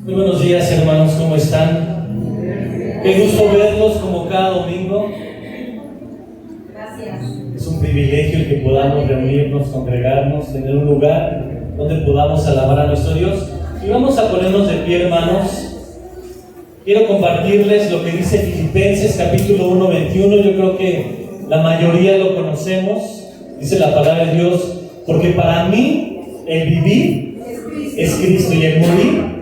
Muy buenos días, hermanos, ¿cómo están? Qué gusto verlos como cada domingo. Gracias. Es un privilegio el que podamos reunirnos, congregarnos, tener un lugar donde podamos alabar a nuestro Dios. Y vamos a ponernos de pie, hermanos. Quiero compartirles lo que dice Filipenses capítulo 1, 21. Yo creo que la mayoría lo conocemos. Dice la palabra de Dios: porque para mí el vivir es Cristo y el morir.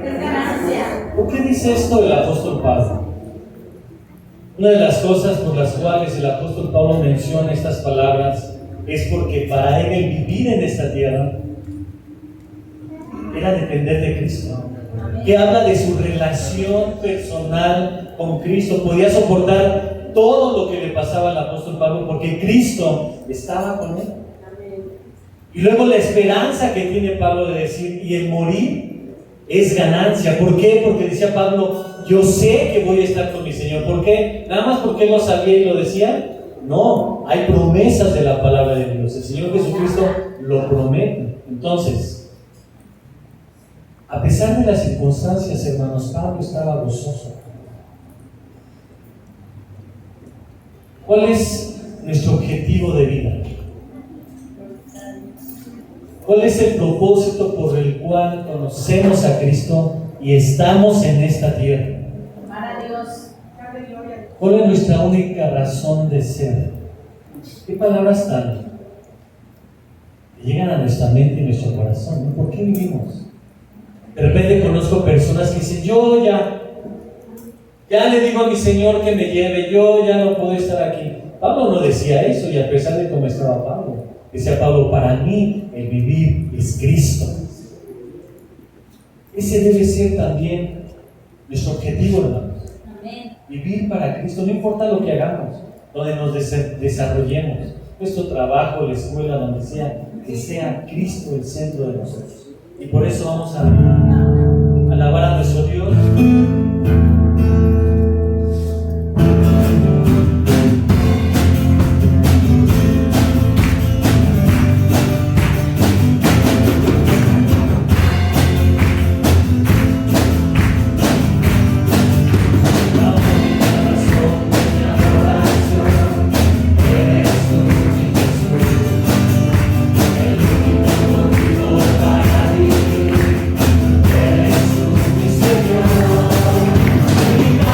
¿Por qué dice esto el apóstol Pablo? Una de las cosas por las cuales el apóstol Pablo menciona estas palabras es porque para él el vivir en esta tierra era depender de Cristo, que habla de su relación personal con Cristo. Podía soportar todo lo que le pasaba al apóstol Pablo porque Cristo estaba con él. Y luego la esperanza que tiene Pablo de decir, y el morir es ganancia. ¿Por qué? Porque decía Pablo, yo sé que voy a estar con mi Señor. ¿Por qué? ¿Nada más porque él lo sabía y lo decía? No, hay promesas de la palabra de Dios. El Señor Jesucristo lo promete. Entonces, a pesar de las circunstancias, hermanos, Pablo estaba gozoso. ¿Cuál es nuestro objetivo de vida? ¿Cuál es el propósito por el cual conocemos a Cristo y estamos en esta tierra? Amar a Dios. ¿Cuál es nuestra única razón de ser? ¿Qué palabras tan llegan a nuestra mente y nuestro corazón? ¿No? ¿Por qué vivimos? De repente conozco personas que dicen, yo ya le digo a mi Señor que me lleve, yo ya no puedo estar aquí. Pablo no decía eso, y a pesar de cómo estaba Pablo, decía Pablo, para mí el vivir es Cristo. Ese debe ser también nuestro objetivo, hermanos. Amén. Vivir para Cristo, no importa lo que hagamos, donde nos desarrollemos, nuestro trabajo, la escuela, donde sea, que sea Cristo el centro de nosotros. Y por eso vamos a alabar a nuestro Dios. Señor,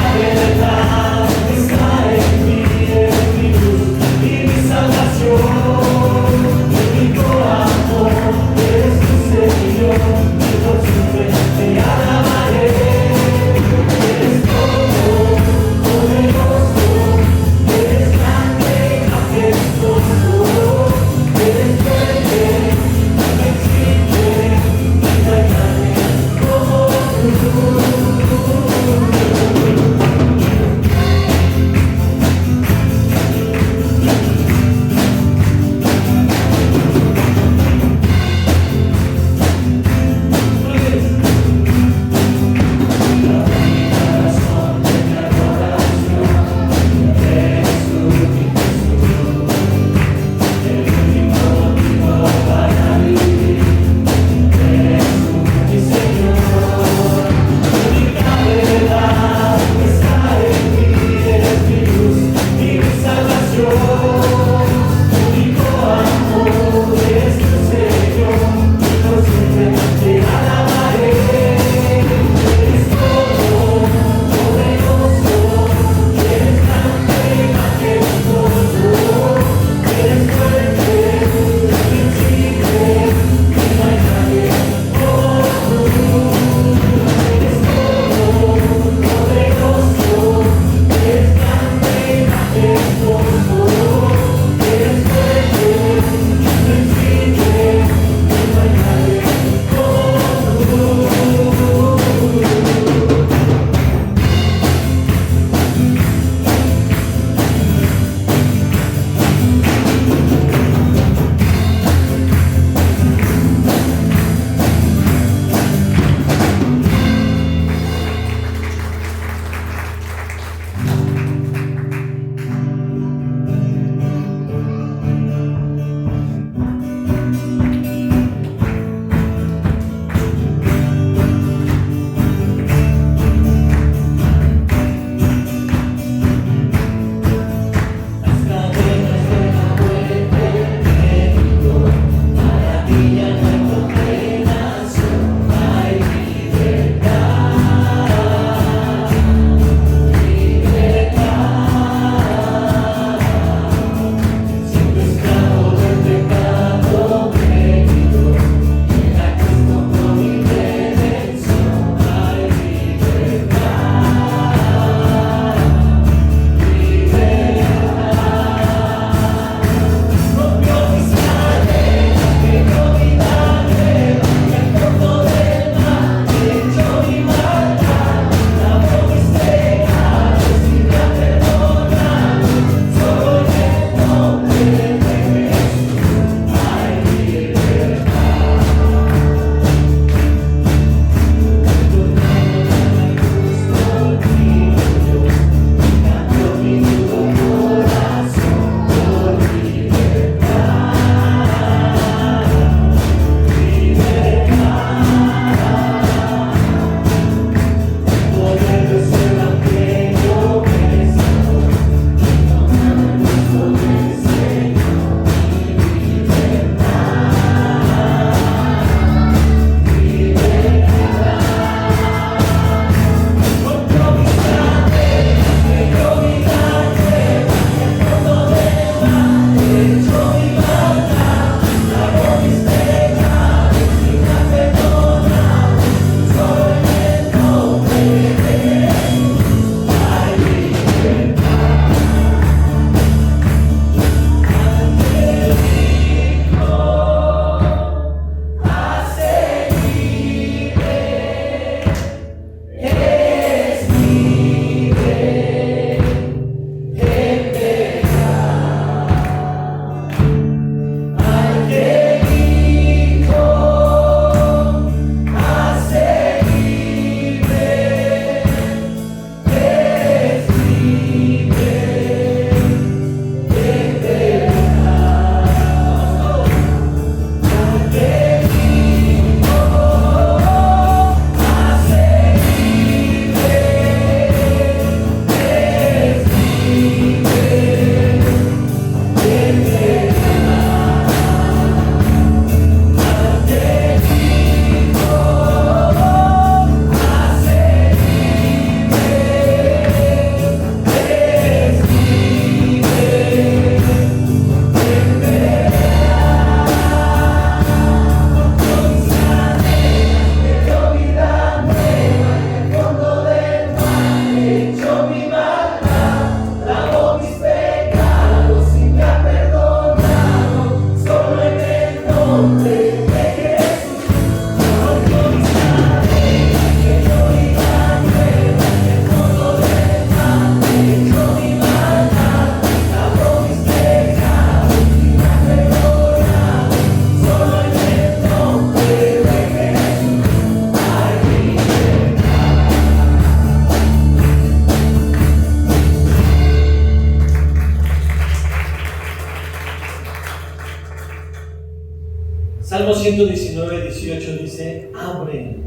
Salmo 119, 18 dice: abre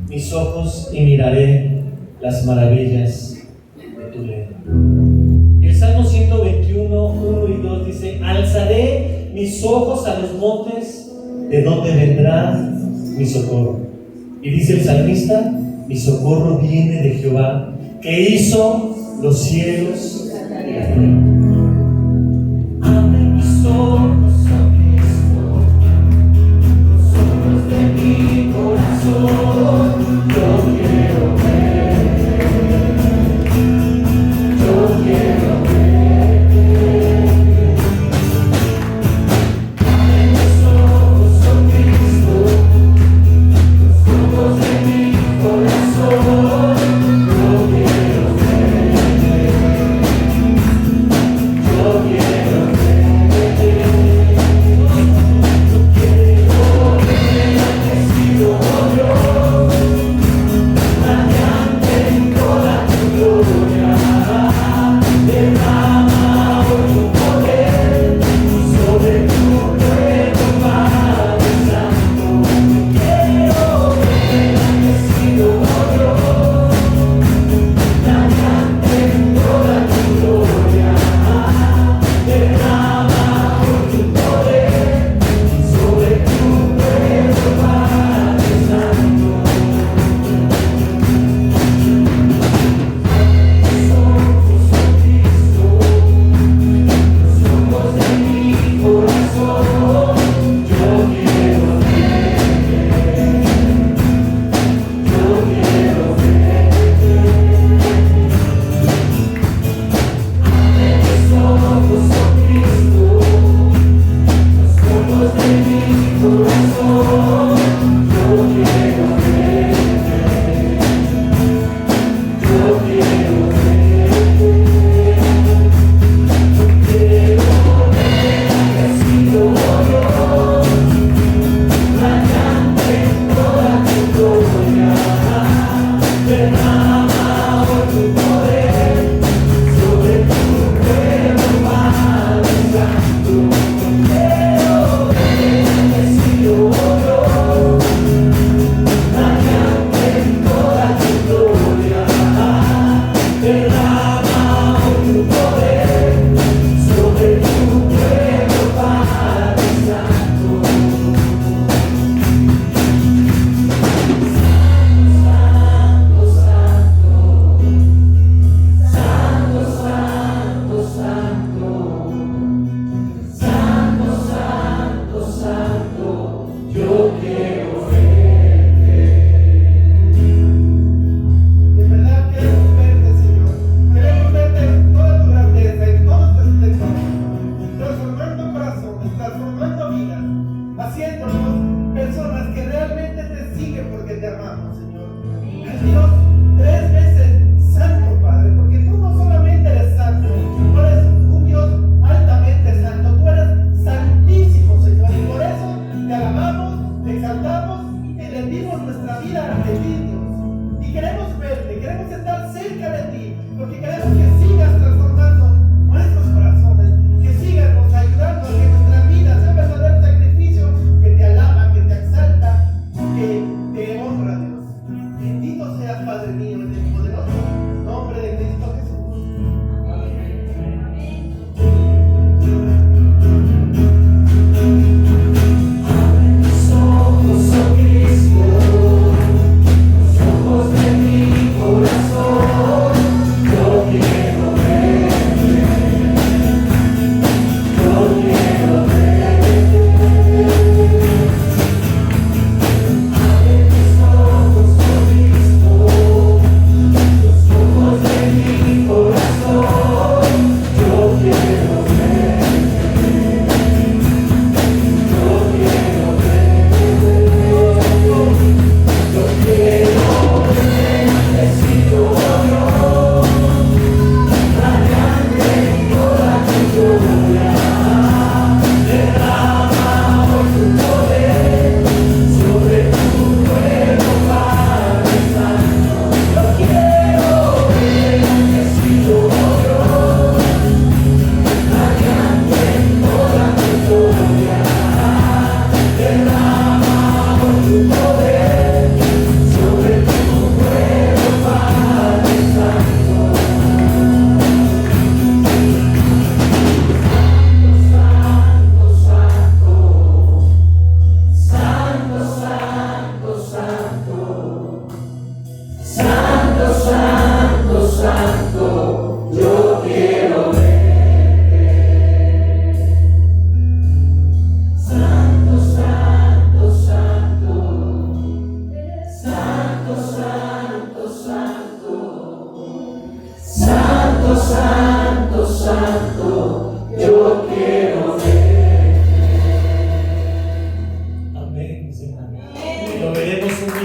mis ojos y miraré las maravillas de tu ley. Y el Salmo 121, 1 y 2 dice: alzaré mis ojos a los montes, de donde vendrá mi socorro. Y dice el salmista: mi socorro viene de Jehová, que hizo los cielos y la tierra. Abre mis ojos, oh Cristo, los ojos de mi corazón. Yo quiero ver, yo quiero ver. Abre mis ojos, oh Cristo, los ojos de mi corazón. Yo quiero ver, yo quiero ver.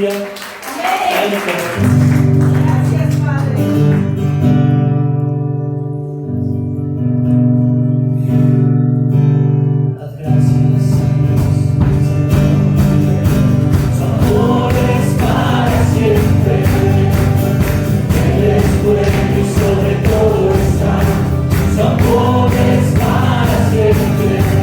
día. Dale, Gracias, Padre. las gracias, Señor. Su amor es para siempre. Él es bueno y sobre todo está. Su amor es para siempre.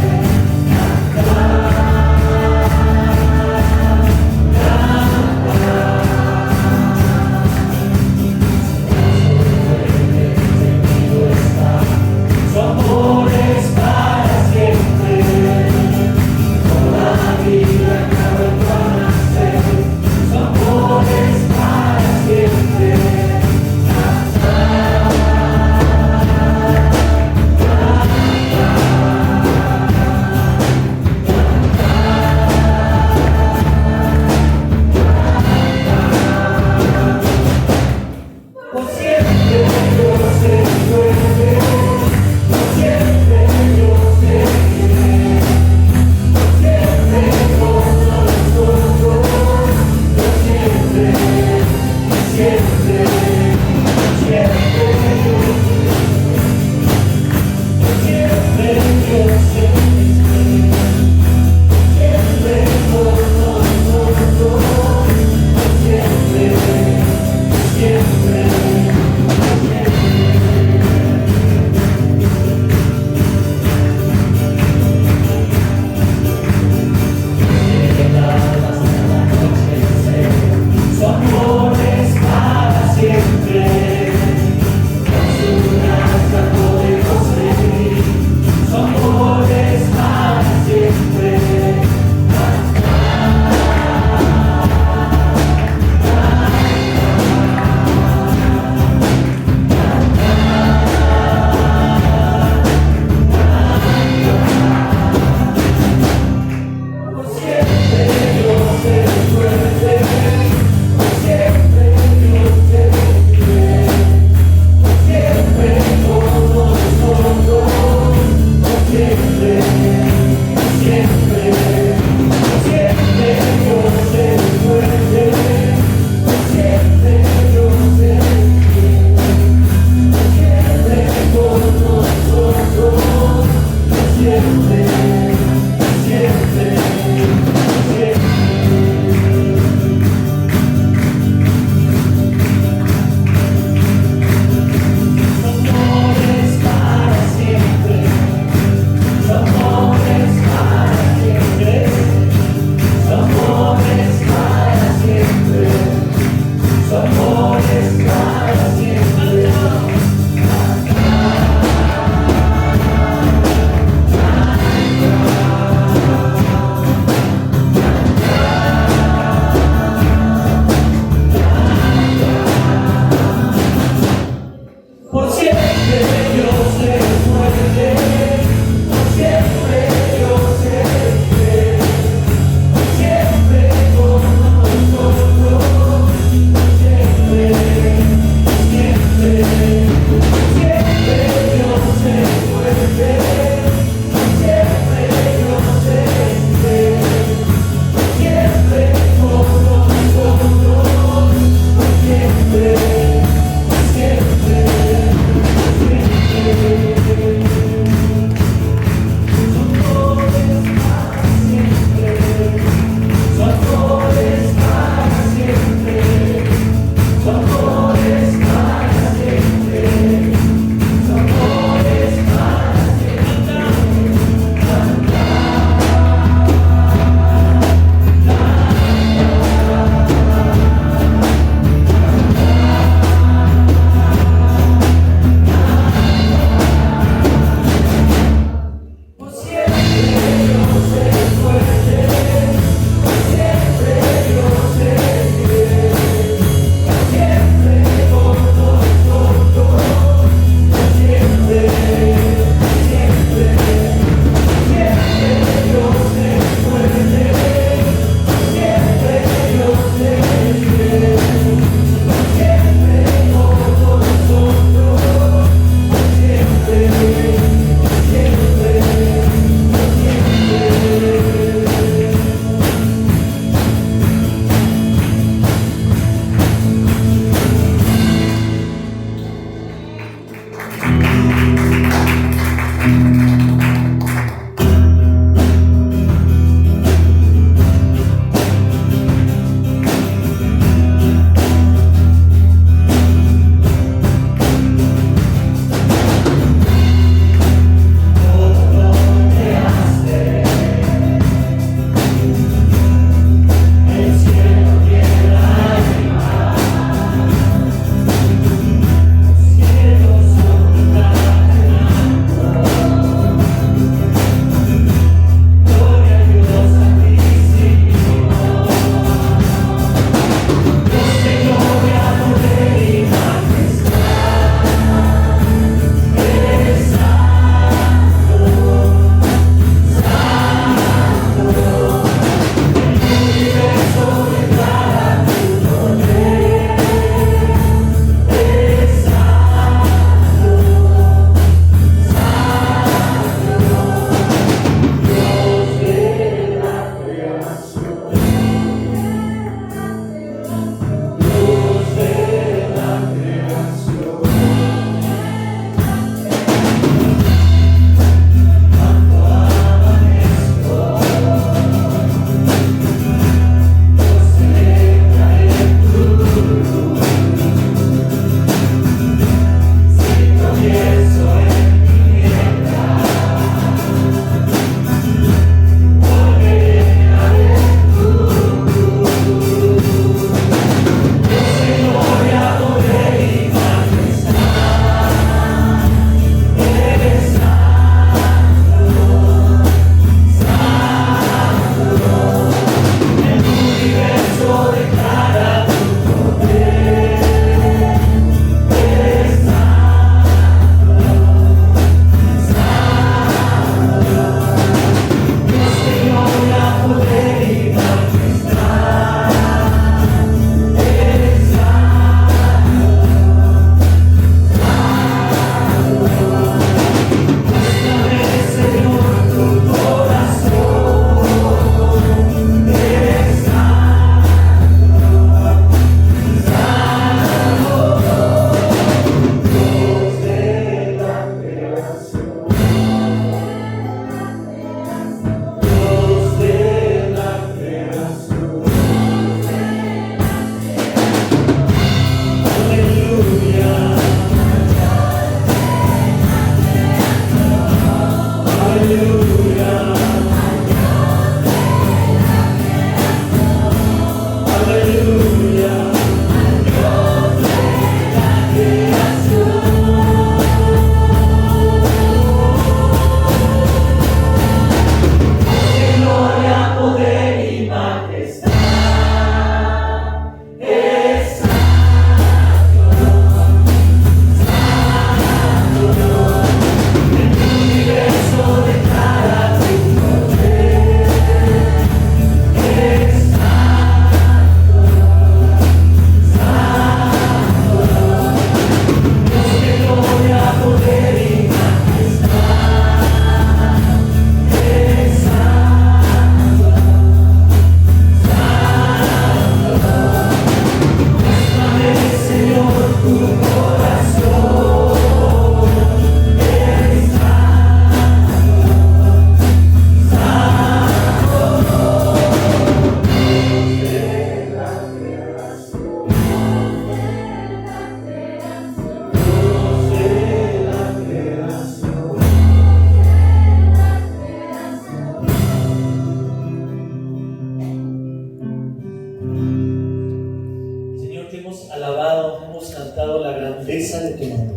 grandeza de tu nombre.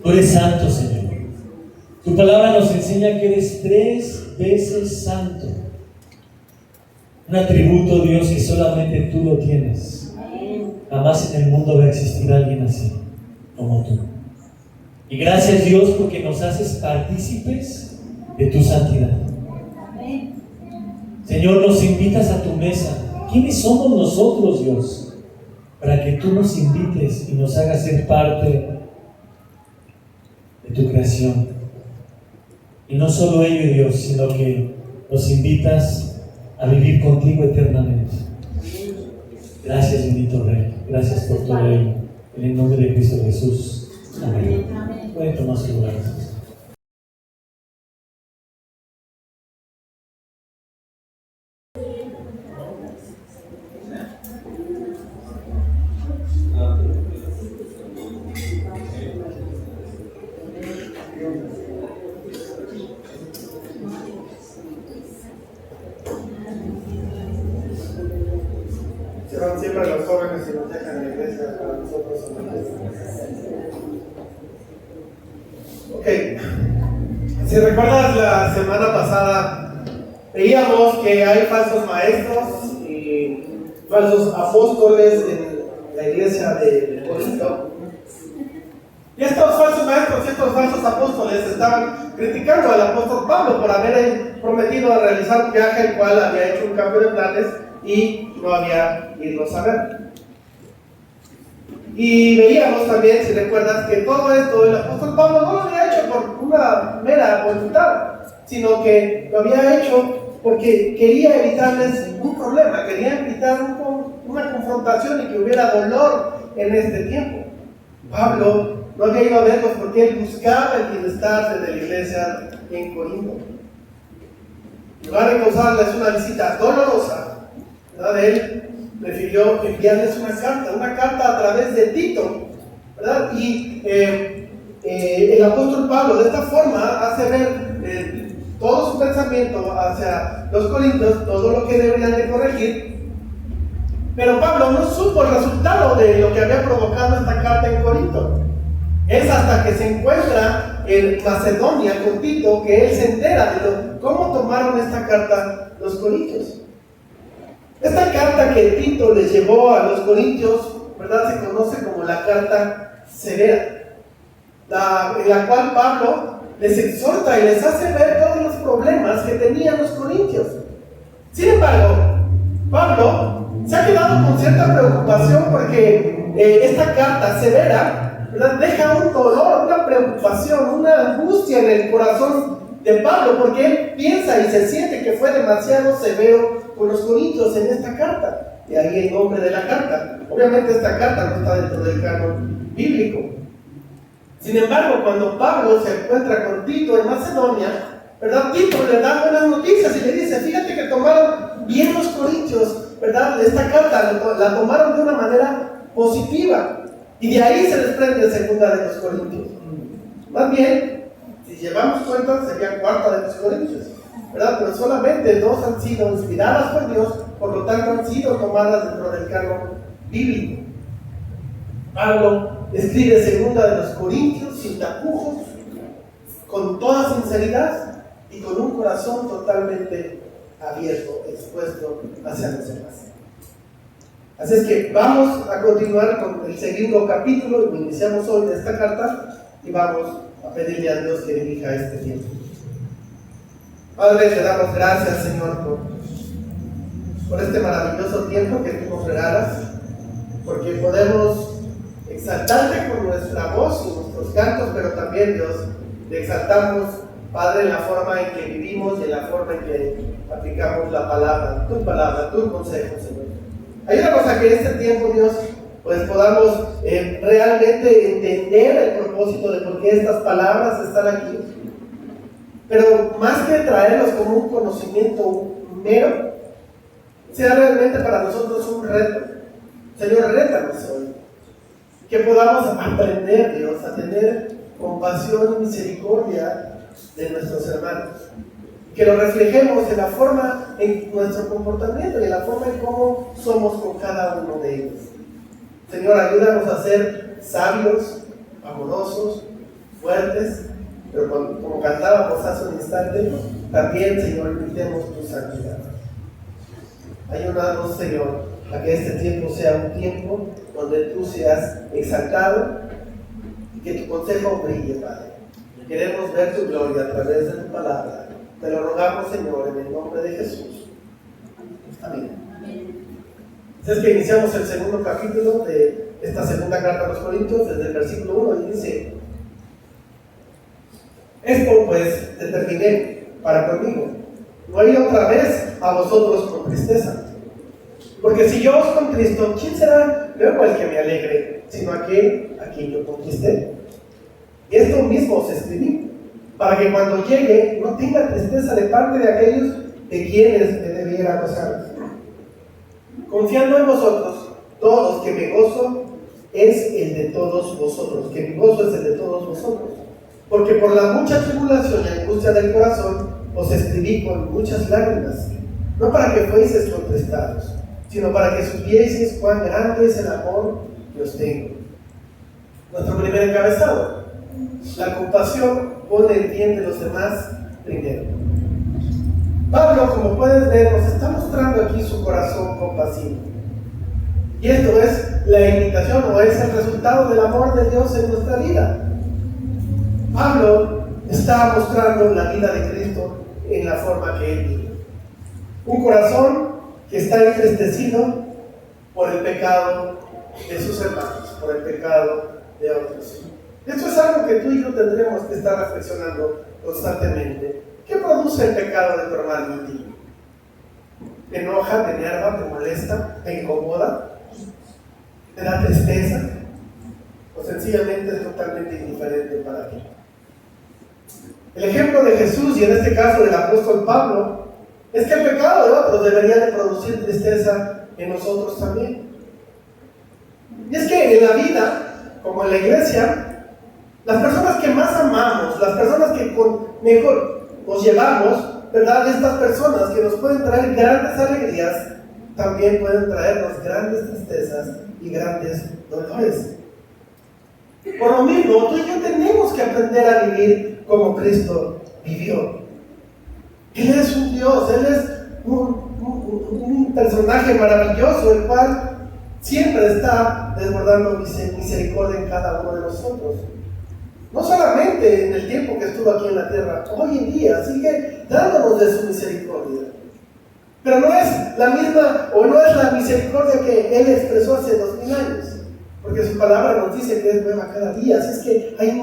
Tú eres santo, Señor. Tu palabra nos enseña que eres 3 veces santo. Un atributo, Dios, que solamente tú lo tienes. Jamás en el mundo va a existir alguien así como tú. Y gracias, Dios, porque nos haces partícipes de tu santidad. Señor, nos invitas a tu mesa. ¿Quiénes somos nosotros, Dios, para que tú nos invites y nos hagas ser parte de tu creación? Y no solo ello, Dios, sino que nos invitas a vivir contigo eternamente. Gracias, bendito Rey. Gracias por tu reino. En el nombre de Cristo Jesús. Amén. Pueden tomar su lugar. Se van siempre los jóvenes y nos dejan en la iglesia para nosotros. Ok. Si recuerdas, la semana pasada veíamos que hay falsos maestros y falsos apóstoles en la iglesia de Corinto. Y estos falsos maestros y estos falsos apóstoles estaban criticando al apóstol Pablo por haber prometido realizar un viaje el cual había hecho un cambio de planes y no había ido a saber. Y veíamos también, si recuerdas, que todo esto el apóstol Pablo no lo había hecho por una mera voluntad, sino que lo había hecho porque quería evitarles un problema, quería evitar una confrontación y que hubiera dolor en este tiempo. Pablo no había ido a verlos porque él buscaba el bienestar de la iglesia en Corinto. En lugar de causarles una visita dolorosa, ¿verdad? Él prefirió enviarles una carta a través de Tito, ¿verdad? Y el apóstol Pablo de esta forma hace ver todo su pensamiento hacia los corintios, todo lo que deberían de corregir. Pero Pablo no supo el resultado de lo que había provocado esta carta en Corinto. Es hasta que se encuentra en Macedonia con Tito que él se entera de cómo tomaron esta carta los corintios. Esta carta que Tito les llevó a los corintios, ¿verdad? Se conoce como la carta severa, en la cual Pablo les exhorta y les hace ver todos los problemas que tenían los corintios. Sin embargo, Pablo se ha quedado con cierta preocupación porque esta carta severa, ¿verdad?, deja un dolor, una preocupación, una angustia en el corazón de Pablo, porque él piensa y se siente que fue demasiado severo con los corintios en esta carta. Y ahí el nombre de la carta. Obviamente esta carta no está dentro del canon bíblico. Sin embargo, cuando Pablo se encuentra con Tito en Macedonia, ¿verdad?, Tito le da buenas noticias y le dice: fíjate que tomaron bien los corintios, ¿verdad? Esta carta la tomaron de una manera positiva. Y de ahí se desprende segunda de los corintios. Más bien, si llevamos cuenta, sería cuarta de los corintios, ¿verdad? Pero solamente 2 han sido inspiradas por Dios, por lo tanto han sido tomadas dentro del canon bíblico. Pablo escribe segunda de los corintios sin tapujos, con toda sinceridad y con un corazón totalmente abierto, expuesto hacia los demás. Así es que vamos a continuar con el segundo capítulo, y iniciamos hoy de esta carta y vamos a pedirle a Dios que dirija este tiempo. Padre, te damos gracias, Señor, por este maravilloso tiempo que tú nos regalas, porque podemos exaltarte con nuestra voz y nuestros cantos, pero también, Dios, te exaltamos, Padre, en la forma en que vivimos y en la forma en que aplicamos la palabra, tu consejo, Señor. Ayúdanos a que en este tiempo, Dios, pues podamos realmente entender el propósito de por qué estas palabras están aquí. Pero más que traerlos como un conocimiento mero, sea realmente para nosotros un reto. Señor, rétanos hoy. Que podamos aprender, Dios, a tener compasión y misericordia de nuestros hermanos. Que lo reflejemos en la forma, en nuestro comportamiento y en la forma en cómo somos con cada uno de ellos. Señor, ayúdanos a ser sabios, amorosos, fuertes, pero como cantábamos hace un instante, también, Señor, imitemos tu santidad. Ayúdanos, Señor, a que este tiempo sea un tiempo donde tú seas exaltado y que tu consejo brille, Padre. Queremos ver tu gloria a través de tu palabra. Te lo rogamos, Señor, en el nombre de Jesús. Amén. Es que iniciamos el segundo capítulo de esta segunda carta a los Corintios, desde el versículo 1, y dice: esto pues determiné para conmigo, no ir otra vez a vosotros con tristeza. Porque si yo os contristo, ¿quién será luego el que me alegre, sino aquel a quien yo contristé? Y esto mismo os escribí, para que cuando llegue no tenga tristeza de parte de aquellos de quienes me debiera gozar. Confiando en vosotros, todos, que mi gozo es el de todos vosotros, que mi gozo es el de todos vosotros. Porque por la mucha tribulación y angustia del corazón os escribí con muchas lágrimas, no para que fueseis contristados, sino para que supieseis cuán grande es el amor que os tengo. Nuestro primer encabezado: la compasión pone el bien de los demás primero. Pablo, como puedes ver, nos está mostrando aquí su corazón compasivo. Y esto es la imitación o es el resultado del amor de Dios en nuestra vida. Pablo está mostrando la vida de Cristo en la forma que él vive. Un corazón que está entristecido por el pecado de sus hermanos, por el pecado de otros. Esto es algo que tú y yo tendremos que estar reflexionando constantemente. ¿Qué produce el pecado de tu hermano en ti? ¿Te enoja, te enerva, te molesta, te incomoda? ¿Te da tristeza? ¿O sencillamente es totalmente indiferente para ti? El ejemplo de Jesús, y en este caso del apóstol Pablo, es que el pecado de otros debería de producir tristeza en nosotros también. Y es que en la vida, como en la iglesia, las personas que más amamos, las personas que con mejor nos llevamos, ¿verdad? Estas personas que nos pueden traer grandes alegrías, también pueden traernos grandes tristezas y grandes dolores. Por lo mismo, tú y yo tenemos que aprender a vivir como Cristo vivió. Él es un Dios, Él es un personaje maravilloso, el cual siempre está desbordando misericordia en cada uno de nosotros. No solamente en el tiempo que estuvo aquí en la tierra, hoy en día sigue dándonos de su misericordia. Pero no es la misma, o no es la misericordia que Él expresó hace 2000 años. Porque su palabra nos dice que es nueva cada día. Así es que hay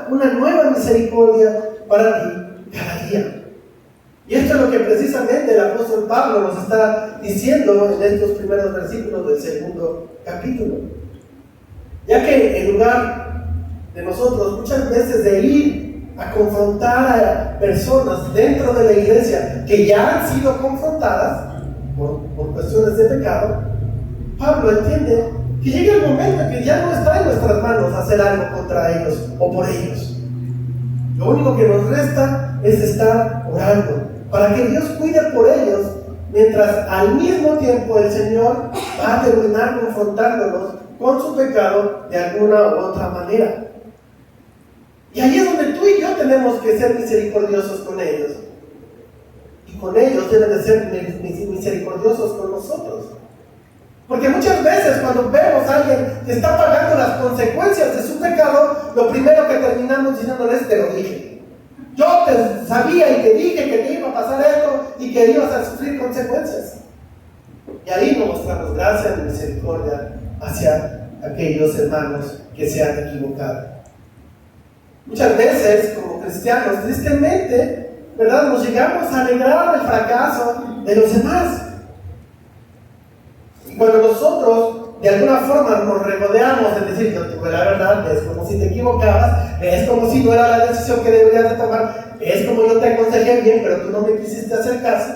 una nueva misericordia para ti cada día. Y esto es lo que precisamente el apóstol Pablo nos está diciendo en estos primeros versículos del segundo capítulo. Ya que en lugar de nosotros muchas veces de ir a confrontar a personas dentro de la iglesia que ya han sido confrontadas por cuestiones de pecado, Pablo entiende que llega el momento en que ya no está en nuestras manos hacer algo contra ellos o por ellos. Lo único que nos resta es estar orando para que Dios cuide por ellos, mientras al mismo tiempo el Señor va a terminar confrontándolos con su pecado de alguna u otra manera. Y ahí es donde tú y yo tenemos que ser misericordiosos con ellos. Y con ellos deben de ser misericordiosos con nosotros. Porque muchas veces cuando vemos a alguien que está pagando las consecuencias de su pecado, lo primero que terminamos diciéndoles: te lo dije. Yo te sabía y te dije que te iba a pasar esto y que ibas a sufrir consecuencias. Y ahí no mostramos gracia ni misericordia hacia aquellos hermanos que se han equivocado. Muchas veces, como cristianos, tristemente, ¿verdad?, nos llegamos a alegrar del fracaso de los demás. Y cuando nosotros, de alguna forma, nos regodeamos en decir: no, pues la verdad, es como si te equivocabas, es como si no era la decisión que deberías de tomar, es como yo te aconsejé bien, pero tú no me quisiste hacer caso.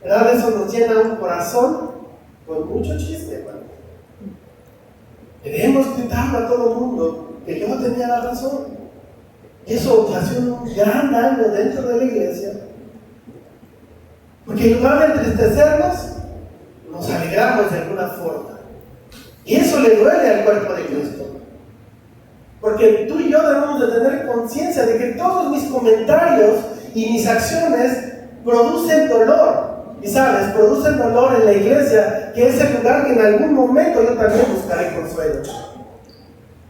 ¿Verdad? Eso nos llena un corazón con mucho chiste, hermano. Queremos gritarle a todo el mundo que yo tenía la razón. Y eso hace un gran daño dentro de la iglesia. Porque en lugar de entristecernos, nos alegramos de alguna forma. Y eso le duele al cuerpo de Cristo. Porque tú y yo debemos de tener conciencia de que todos mis comentarios y mis acciones producen dolor. Y sabes, producen dolor en la iglesia, que es el lugar que en algún momento yo también buscaré consuelo.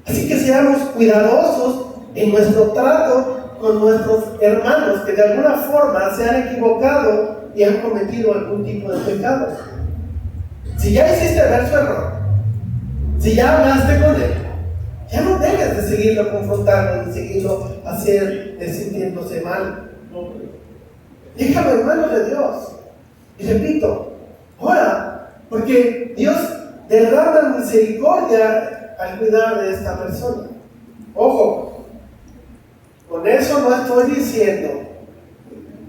Así que seamos cuidadosos en nuestro trato con nuestros hermanos que de alguna forma se han equivocado y han cometido algún tipo de pecado. Si ya hiciste ver su error, si ya hablaste con él, ya no debes de seguirlo confrontando ni seguirlo sintiéndose mal. Déjalo en manos de Dios. Y repito, ora, porque Dios derrama misericordia al cuidar de esta persona. Ojo, con eso no estoy diciendo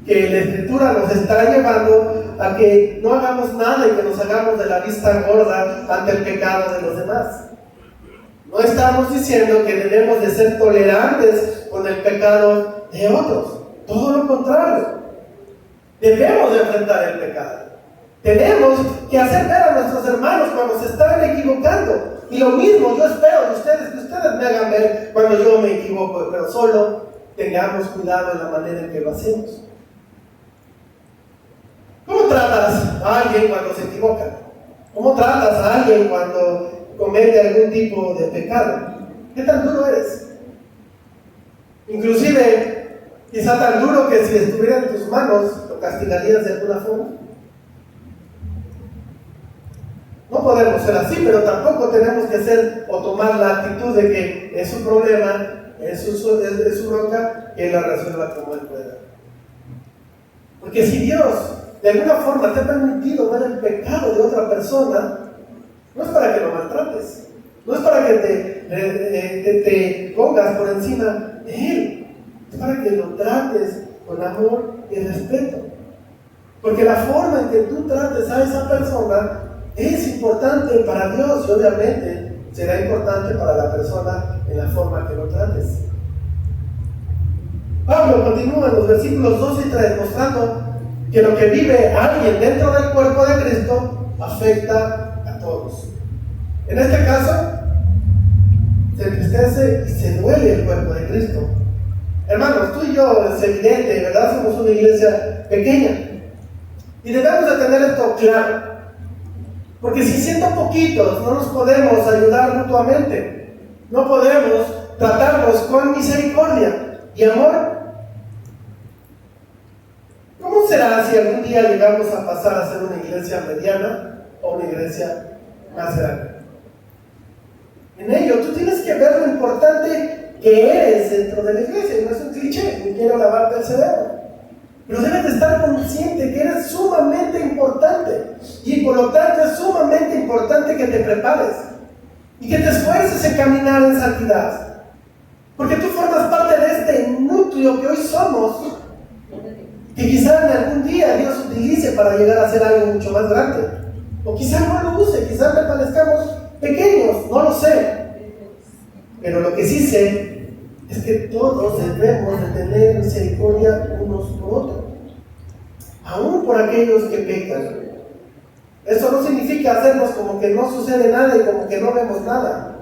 que la Escritura nos está llevando a que no hagamos nada y que nos hagamos de la vista gorda ante el pecado de los demás. No estamos diciendo que debemos de ser tolerantes con el pecado de otros. Todo lo contrario. Debemos de enfrentar el pecado. Tenemos que hacer ver a nuestros hermanos cuando se están equivocando. Y lo mismo yo espero de ustedes, que ustedes me hagan ver cuando yo me equivoco, pero solo tengamos cuidado en la manera en que lo hacemos. ¿Cómo tratas a alguien cuando se equivoca? ¿Cómo tratas a alguien cuando comete algún tipo de pecado? ¿Qué tan duro eres? Inclusive, quizá tan duro que si estuviera en tus manos, ¿lo castigarías de alguna forma? No podemos ser así, pero tampoco tenemos que ser o tomar la actitud de que es su problema, es su bronca, que él la resuelva como él pueda. Porque si Dios de alguna forma te ha permitido ver el pecado de otra persona, no es para que lo maltrates, no es para que te pongas por encima de él, es para que lo trates con amor y respeto. Porque la forma en que tú trates a esa persona es importante para Dios y obviamente será importante para la persona en la forma que lo trates. Pablo continúa en los versículos 2 y 3 mostrando que lo que vive alguien dentro del cuerpo de Cristo afecta a todos. En este caso, se entristece y se duele el cuerpo de Cristo. Hermanos, tú y yo, es evidente, ¿verdad? Somos una iglesia pequeña. Y debemos de tener esto claro. Porque si siendo poquitos no nos podemos ayudar mutuamente, no podemos tratarnos con misericordia y amor, ¿cómo será si algún día llegamos a pasar a ser una iglesia mediana o una iglesia más grande? En ello, tú tienes que ver lo importante que eres dentro de la iglesia. No es un cliché, ni quiero lavarte el cerebro. Pero debes de estar consciente que eres sumamente importante. Y por lo tanto es sumamente importante que te prepares. Y que te esfuerces en caminar en santidad. Porque tú formas parte de este núcleo que hoy somos. Que quizá en algún día Dios utilice para llegar a ser algo mucho más grande. O quizá no lo use, quizá permanezcamos pequeños, no lo sé. Pero lo que sí sé es que todos debemos de tener misericordia unos por otros, aún por aquellos que pecan. Eso no significa hacernos como que no sucede nada y como que no vemos nada.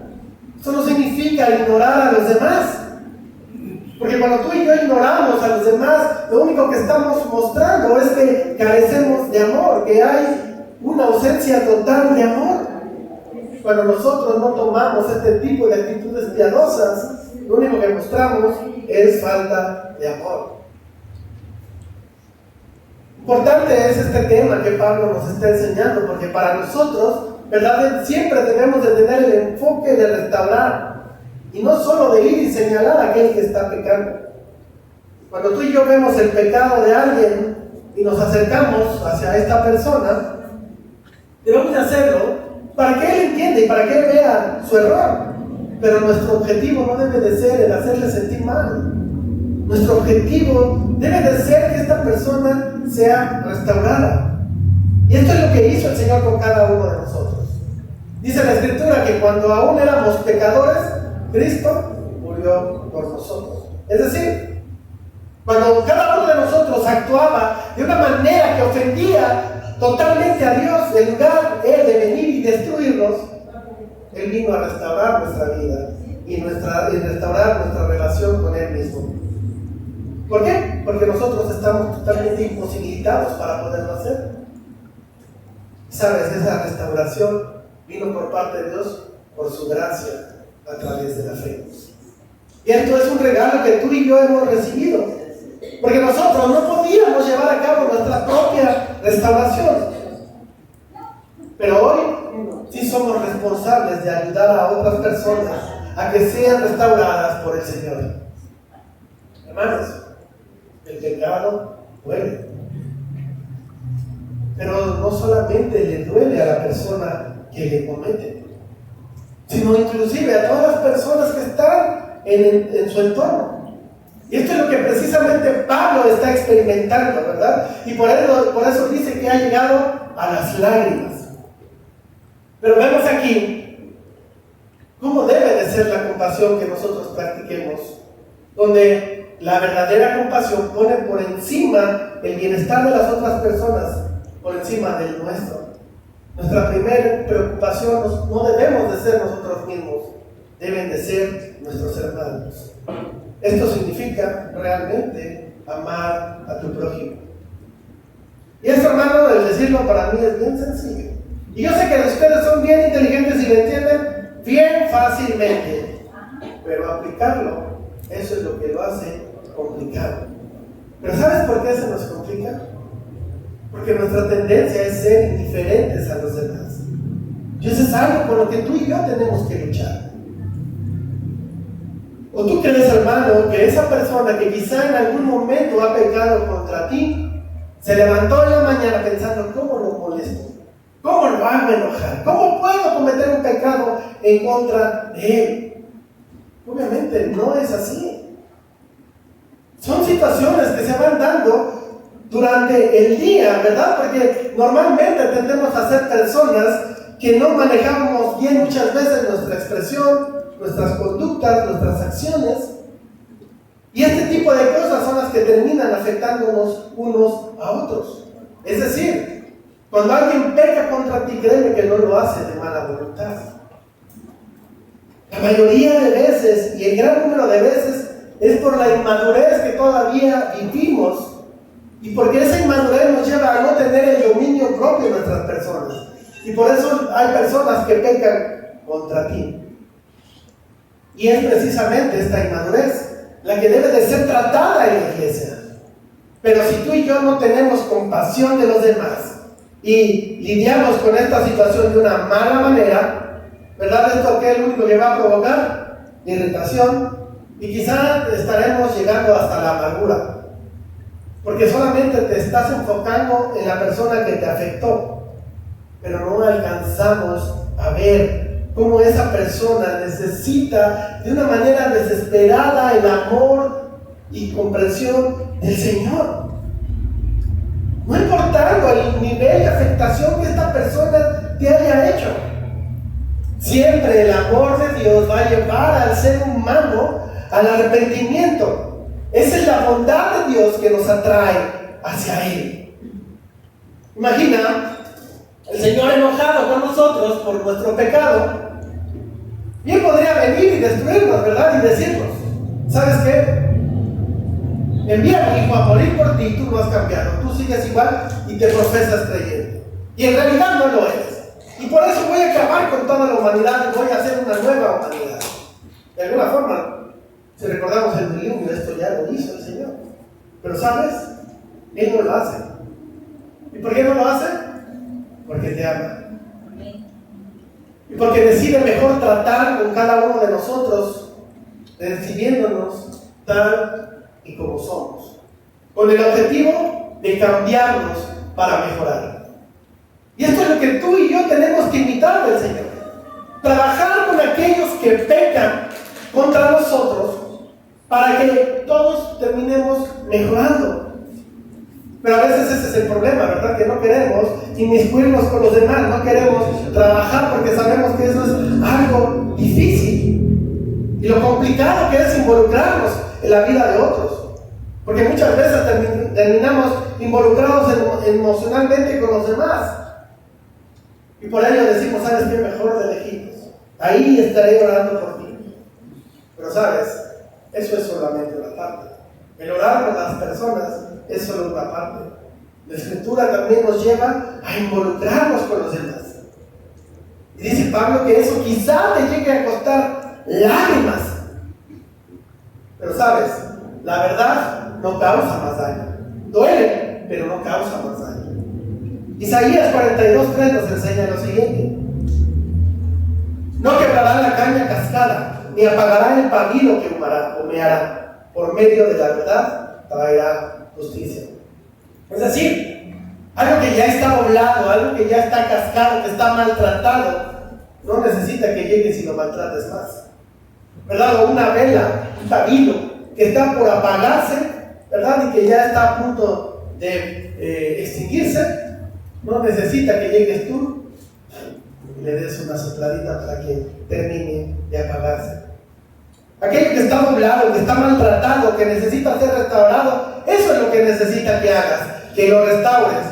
Eso no significa ignorar a los demás. Porque cuando tú y yo ignoramos a los demás, lo único que estamos mostrando es que carecemos de amor, que hay una ausencia total de amor. Cuando nosotros no tomamos este tipo de actitudes piadosas, lo único que mostramos es falta de amor. Importante es este tema que Pablo nos está enseñando, porque para nosotros, ¿verdad?, siempre debemos de tener el enfoque de restaurar, y no solo de ir y señalar a aquel que está pecando. Cuando tú y yo vemos el pecado de alguien y nos acercamos hacia esta persona, debemos de hacerlo para que él entienda y para que él vea su error. Pero nuestro objetivo no debe de ser el hacerle sentir mal. Nuestro objetivo debe de ser que esta persona sea restaurada. Y esto es lo que hizo el Señor con cada uno de nosotros. Dice la Escritura que cuando aún éramos pecadores, Cristo murió por nosotros. Es decir, cuando cada uno de nosotros actuaba de una manera que ofendía totalmente a Dios, en lugar de venir y destruirnos, Él vino a restaurar nuestra vida y restaurar nuestra relación con Él mismo. ¿Por qué? Porque nosotros estamos totalmente imposibilitados para poderlo hacer. ¿Sabes? Esa restauración vino por parte de Dios por su gracia a través de la fe. Y esto es un regalo que tú y yo hemos recibido. Porque nosotros no podíamos llevar a cabo nuestra propia restauración. Pero hoy sí somos responsables de ayudar a otras personas a que sean restauradas por el Señor. Hermanos, el pecado duele. Pero no solamente le duele a la persona que le comete, sino inclusive a todas las personas que están en su entorno. Y esto es lo que precisamente Pablo está experimentando, ¿verdad? Y por eso dice que ha llegado a las lágrimas. Pero vemos aquí cómo debe de ser la compasión que nosotros practiquemos, donde la verdadera compasión pone por encima el bienestar de las otras personas, por encima del nuestro. Nuestra primera preocupación no debemos de ser nosotros mismos, deben de ser nuestros hermanos. Esto significa realmente amar a tu prójimo. Y esto, hermano, el decirlo para mí es bien sencillo. Y yo sé que ustedes son bien inteligentes y lo entienden bien fácilmente. Pero aplicarlo, eso es lo que lo hace complicado. Pero ¿sabes por qué se nos complica? Porque nuestra tendencia es ser indiferentes a los demás. Y eso es algo con lo que tú y yo tenemos que luchar. ¿O tú crees, hermano, que esa persona que quizá en algún momento ha pecado contra ti, se levantó en la mañana pensando, ¿cómo lo molesto? ¿Cómo lo hago enojar? ¿Cómo puedo cometer un pecado en contra de él? Obviamente no es así. Son situaciones que se van dando durante el día, ¿verdad? Porque normalmente tendemos a ser personas que no manejamos bien muchas veces nuestra expresión, nuestras conductas, nuestras acciones. Y este tipo de cosas son las que terminan afectándonos unos a otros. Es decir, cuando alguien peca contra ti, créeme que no lo hace de mala voluntad. La mayoría de veces, y el gran número de veces, es por la inmadurez que todavía vivimos. Y porque esa inmadurez nos lleva a no tener el dominio propio de nuestras personas. Y por eso hay personas que pecan contra ti. Y es precisamente esta inmadurez la que debe de ser tratada en la iglesia. Pero si tú y yo no tenemos compasión de los demás y lidiamos con esta situación de una mala manera, ¿verdad? Esto que es lo único que va a provocar irritación y quizá estaremos llegando hasta la amargura. Porque solamente te estás enfocando en la persona que te afectó, pero no alcanzamos a ver cómo esa persona necesita de una manera desesperada el amor y comprensión del Señor. No importando el nivel de afectación que esta persona te haya hecho. Siempre el amor de Dios va a llevar al ser humano al arrepentimiento. Esa es la bondad de Dios que nos atrae hacia Él. Imagina el Señor enojado con nosotros por nuestro pecado. Bien podría venir y destruirnos, ¿verdad? Y decirnos, ¿sabes qué? Envía a mi hijo a morir por ti y tú no has cambiado. Tú sigues igual y te profesas creyente. Y en realidad no lo eres. Y por eso voy a acabar con toda la humanidad y voy a hacer una nueva humanidad. De alguna forma, si recordamos el diluvio, esto ya lo hizo el Señor. Pero ¿sabes? Él no lo hace. ¿Y por qué no lo hace? Porque te ama. Y porque decide mejor tratar con cada uno de nosotros, recibiéndonos tal y como somos, con el objetivo de cambiarnos para mejorar. Y esto es lo que tú y yo tenemos que imitar del Señor. Trabajar con aquellos que pecan contra nosotros para que todos terminemos mejorando. Pero a veces ese es el problema, ¿verdad? Que no queremos inmiscuirnos con los demás, no queremos trabajar porque sabemos que eso es algo difícil. Y lo complicado que es involucrarnos en la vida de otros. Porque muchas veces terminamos involucrados emocionalmente con los demás. Y por ello decimos, ¿sabes qué? Mejor de lejitos. ahí estaré orando por ti. Pero sabes, eso es solamente una parte. El orar por las personas es solo una parte. La Escritura también nos lleva a involucrarnos con los demás. Y dice Pablo que eso quizá te llegue a costar lágrimas. Pero sabes, la verdad no causa más daño. Duele, pero no causa más daño. Isaías 42:3 nos enseña lo siguiente: no quebrará la caña cascada, ni apagará el pabilo que humeará. Por medio de la verdad traerá justicia. Es decir, algo que ya está doblado, algo que ya está cascado, que está maltratado, no necesita que llegues y lo maltrates más. ¿Verdad? O una vela, un pabilo que está por apagarse, ¿verdad? Y que ya está a punto de extinguirse, no necesita que llegues tú y le des una sopladita para que termine de apagarse. Aquello que está doblado, que está maltratado, que necesita ser restaurado, eso es lo que necesita que hagas, que lo restaures.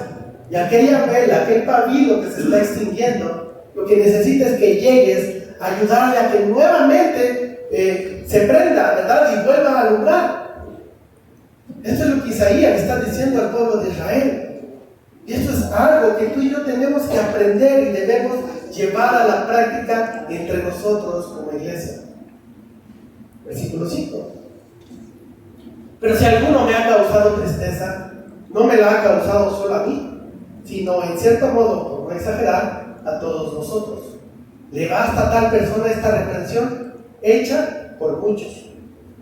Y aquella vela, aquel pabilo que se está extinguiendo, lo que necesita es que llegues a ayudarle a que nuevamente se prenda, ¿verdad? Y vuelva a alumbrar. Esto es lo que Isaías está diciendo al pueblo de Israel. Y esto es algo que tú y yo tenemos que aprender y debemos llevar a la práctica entre nosotros como iglesia. Versículo 5. Pero si alguno me ha causado tristeza, no me la ha causado solo a mí, sino en cierto modo, por no exagerar, a todos nosotros. Le basta a tal persona esta reprensión hecha por muchos.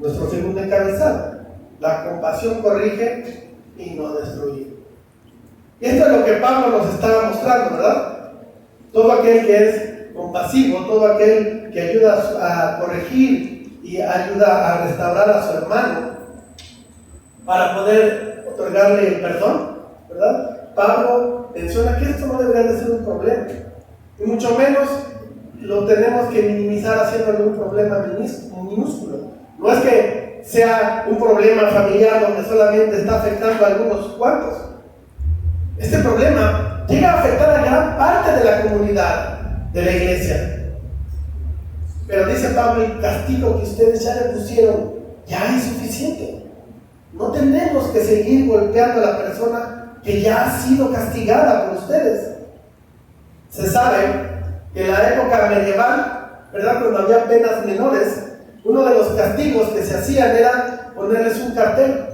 Nuestro segundo encabezado: la compasión corrige y no destruye. Y esto es lo que Pablo nos estaba mostrando, ¿verdad? Todo aquel que es compasivo, todo aquel que ayuda a corregir y ayuda a restaurar a su hermano para poder otorgarle el perdón, ¿verdad? Pablo menciona que esto no debería de ser un problema, y mucho menos lo tenemos que minimizar haciéndolo un problema minúsculo. No es que sea un problema familiar donde solamente está afectando a algunos cuantos. Este problema llega a afectar a gran parte de la comunidad de la iglesia. Pero dice Pablo, el castigo que ustedes ya le pusieron ya es suficiente. No tenemos que seguir golpeando a la persona que ya ha sido castigada por ustedes. Se sabe que en la época medieval, ¿verdad?, cuando había penas menores, uno de los castigos que se hacían era ponerles un cartel,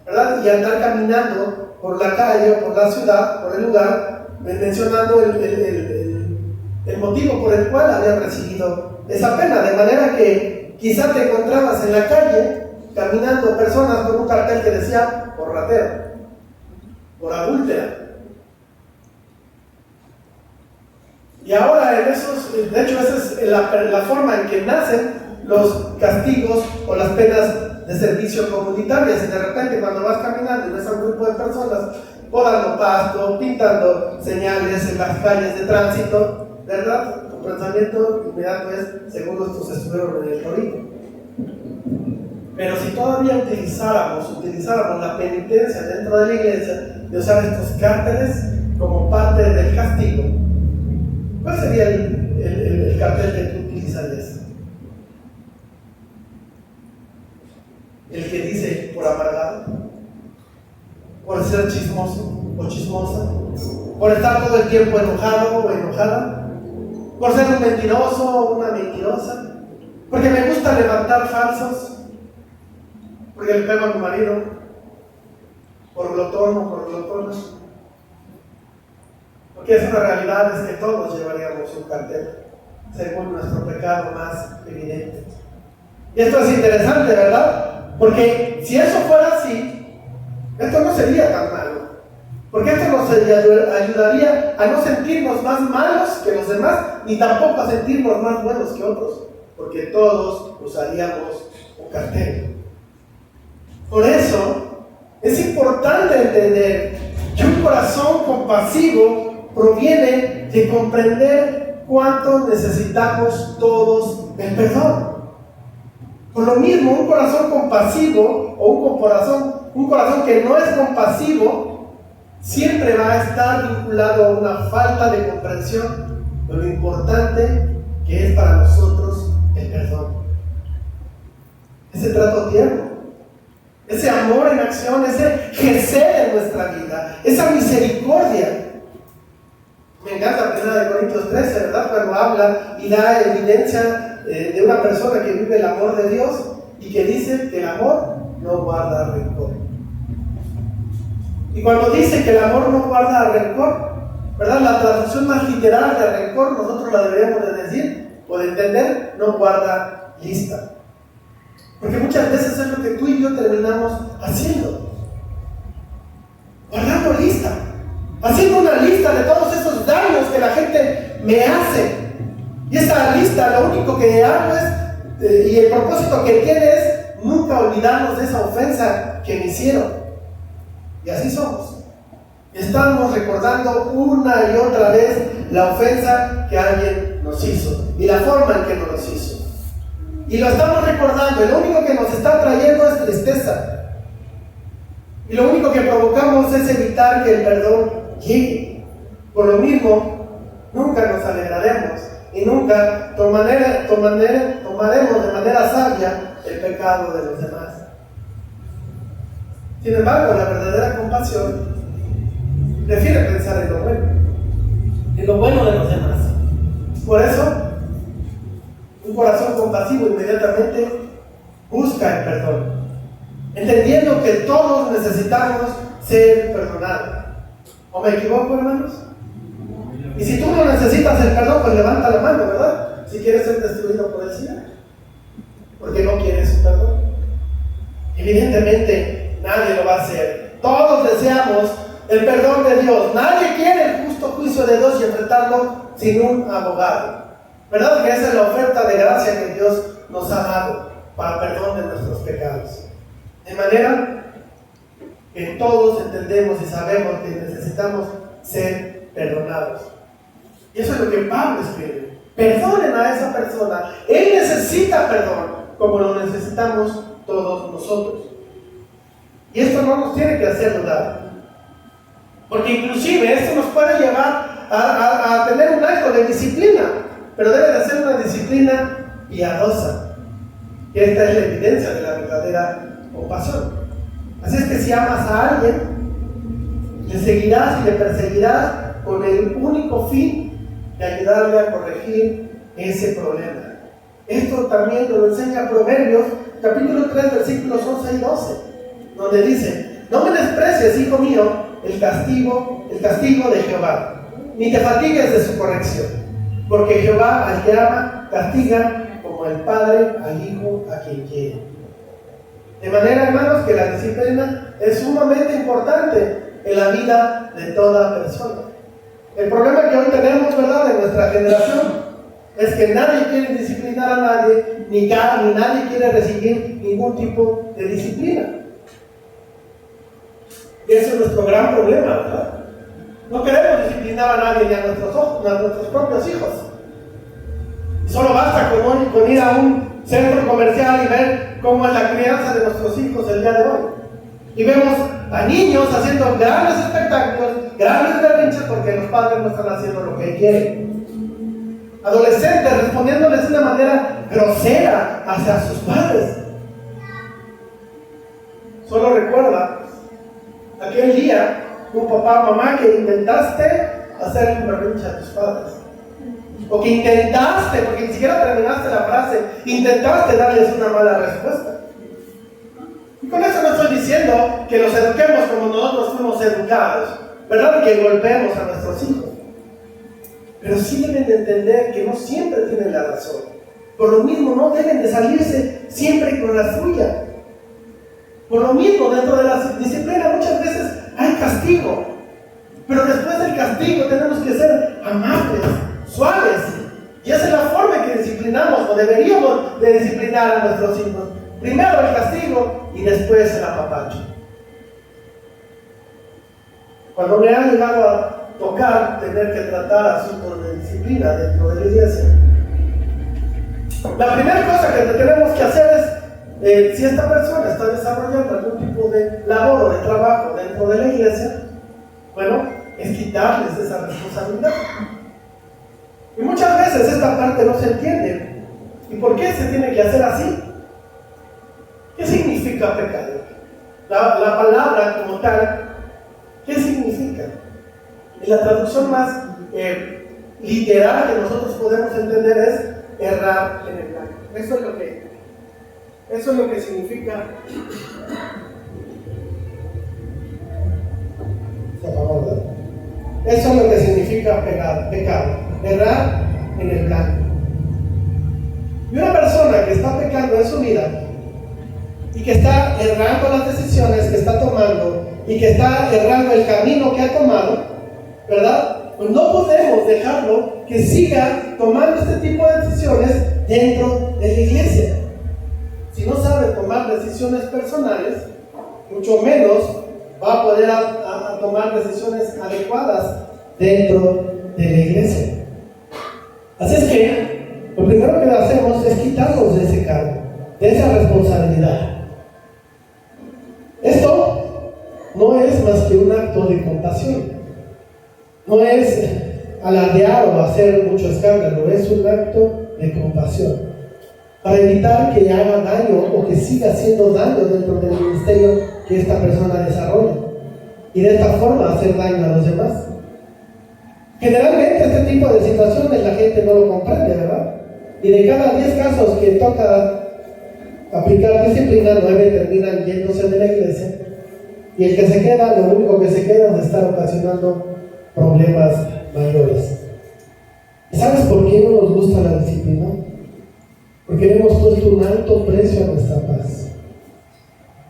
¿verdad?, y andar caminando por la calle o por la ciudad, por el lugar, mencionando el motivo por el cual habían recibido esa pena, de manera que quizá te encontrabas en la calle caminando personas con un cartel que decía por ratero, por adúltera. Y ahora de hecho esa es la forma en que nacen los castigos o las penas de servicio comunitarias. Y de repente cuando vas caminando y ves a un grupo de personas podando pasto, pintando señales en las calles de tránsito, ¿verdad? Tu pensamiento inmediato es: seguro estos estuvieron en el torito. Pero si todavía utilizáramos la penitencia dentro de la iglesia de usar estos cárteles como parte del castigo, ¿cuál sería el cartel que tú utilizarías? El que dice por amargado, por ser chismoso o chismosa, por estar todo el tiempo enojado o enojada, por ser un mentiroso o una mentirosa, porque me gusta levantar falsos, porque le pego a mi marido, por glotón o por glotona. Porque es una realidad, es que todos llevaríamos un cartel según nuestro pecado más evidente. Y esto es interesante, ¿verdad? Porque si eso fuera así, esto no sería tan malo. Porque esto nos ayudaría a no sentirnos más malos que los demás, ni tampoco a sentirnos más buenos que otros, porque todos usaríamos un cartel. Por eso es importante entender que un corazón compasivo proviene de comprender cuánto necesitamos todos del perdón. Por lo mismo, un corazón compasivo o un corazón que no es compasivo siempre va a estar vinculado a una falta de comprensión de lo importante que que es para nosotros el perdón. Ese trato tierno, ese amor en acción, ese gesed en nuestra vida, esa misericordia. Me encanta 1 Corintios 13, ¿verdad? Cuando habla y da evidencia de una persona que vive el amor de Dios y que dice que el amor no guarda rencor. Y cuando dice que el amor no guarda rencor, ¿verdad? La traducción más literal de rencor, nosotros la deberíamos de decir o de entender, no guarda lista. Porque muchas veces es lo que tú y yo terminamos haciendo. Guardando lista. Haciendo una lista de todos esos daños que la gente me hace. Y esa lista lo único que hago es, y el propósito que tiene es nunca olvidarnos de esa ofensa que me hicieron. Y así somos. Estamos recordando una y otra vez la ofensa que alguien nos hizo y la forma en que nos hizo. Y lo estamos recordando, y lo único que nos está trayendo es tristeza. Y lo único que provocamos es evitar que el perdón llegue. Por lo mismo, nunca nos alegraremos y nunca tomaremos de manera sabia el pecado de los demás. Sin embargo, la verdadera compasión prefiere pensar en lo bueno de los demás. Por eso, un corazón compasivo inmediatamente busca el perdón, entendiendo que todos necesitamos ser perdonados. ¿O me equivoco, hermanos? Y si tú no necesitas el perdón, pues levanta la mano, ¿verdad? Si quieres ser destruido por el Señor, porque no quieres su perdón. Evidentemente, nadie lo va a hacer. Todos deseamos el perdón de Dios. Nadie quiere el justo juicio de Dios y enfrentarlo sin un abogado. ¿Verdad que esa es la oferta de gracia que Dios nos ha dado para perdón de nuestros pecados? De manera que todos entendemos y sabemos que necesitamos ser perdonados. Y eso es lo que Pablo escribe. Perdonen a esa persona. Él necesita perdón como lo necesitamos todos nosotros. Y esto no nos tiene que hacer dudar. Porque inclusive esto nos puede llevar a tener un acto de disciplina. Pero debe de ser una disciplina piadosa. Y esta es la evidencia de la verdadera compasión. Así es que si amas a alguien, le seguirás y le perseguirás con el único fin de ayudarle a corregir ese problema. Esto también lo enseña Proverbios, capítulo 3, versículos 11 y 12, donde dice: no menosprecies, hijo mío, el castigo de Jehová, ni te fatigues de su corrección, porque Jehová al que ama castiga como el padre al hijo a quien quiere. De manera, hermanos, que la disciplina es sumamente importante en la vida de toda persona. El problema que hoy tenemos, ¿verdad?, de nuestra generación, es que nadie quiere disciplinar a nadie, ni nadie quiere recibir ningún tipo de disciplina. Y ese es nuestro gran problema, ¿verdad? No queremos disciplinar a nadie ni a nuestros propios hijos. Solo basta con ir a un centro comercial y ver cómo es la crianza de nuestros hijos el día de hoy. Y vemos a niños haciendo grandes espectáculos, grandes berrinches porque los padres no están haciendo lo que quieren. Adolescentes respondiéndoles de una manera grosera hacia sus padres. Solo recuerda aquel día, tu papá o mamá, que intentaste hacer un berrinche a tus padres. O que intentaste, porque ni siquiera terminaste la frase, intentaste darles una mala respuesta. Y con eso no estoy diciendo que los eduquemos como nosotros fuimos educados, ¿verdad? Que golpeemos a nuestros hijos. Pero sí deben de entender que no siempre tienen la razón. Por lo mismo, no deben de salirse siempre con la suya. Por lo mismo, dentro de la disciplina muchas veces hay castigo. Pero después del castigo tenemos que ser amables, suaves. Y esa es la forma en que disciplinamos, o deberíamos de disciplinar a nuestros hijos. Primero el castigo y después el apapacho. Cuando me ha llegado a tocar tener que tratar asuntos de disciplina dentro de la iglesia, la primera cosa que tenemos que hacer es, si esta persona está desarrollando algún tipo de labor o de trabajo dentro de la iglesia, bueno, es quitarles esa responsabilidad. Y muchas veces esta parte no se entiende. ¿Y por qué se tiene que hacer así? ¿Qué significa pecado? La palabra como tal, ¿qué significa? Y la traducción más literal que nosotros podemos entender es errar en el blanco. Eso es lo que significa. Eso es lo que significa pecado, errar en el blanco. Y una persona que está pecando en su vida y que está errando las decisiones que está tomando y que está errando el camino que ha tomado, ¿verdad? Pues no podemos dejarlo que siga tomando este tipo de decisiones dentro de la iglesia. Si no sabe tomar decisiones personales, mucho menos va a poder tomar decisiones adecuadas dentro de la iglesia. Así es que lo primero que hacemos es quitarnos de ese cargo, de esa responsabilidad. Esto no es más que un acto de compasión. No es alardear o hacer mucho escándalo, es un acto de compasión. Para evitar que haga daño o que siga haciendo daño dentro del ministerio que esta persona desarrolla. Y de esta forma hacer daño a los demás. Generalmente este tipo de situaciones la gente no lo comprende, ¿verdad? Y de cada 10 casos que toca aplicar disciplina, 9 terminan yéndose de la iglesia. Y el que se queda, lo único que se queda es estar ocasionando problemas mayores. ¿Sabes por qué no nos gusta la disciplina? Porque le hemos puesto un alto precio a nuestra paz.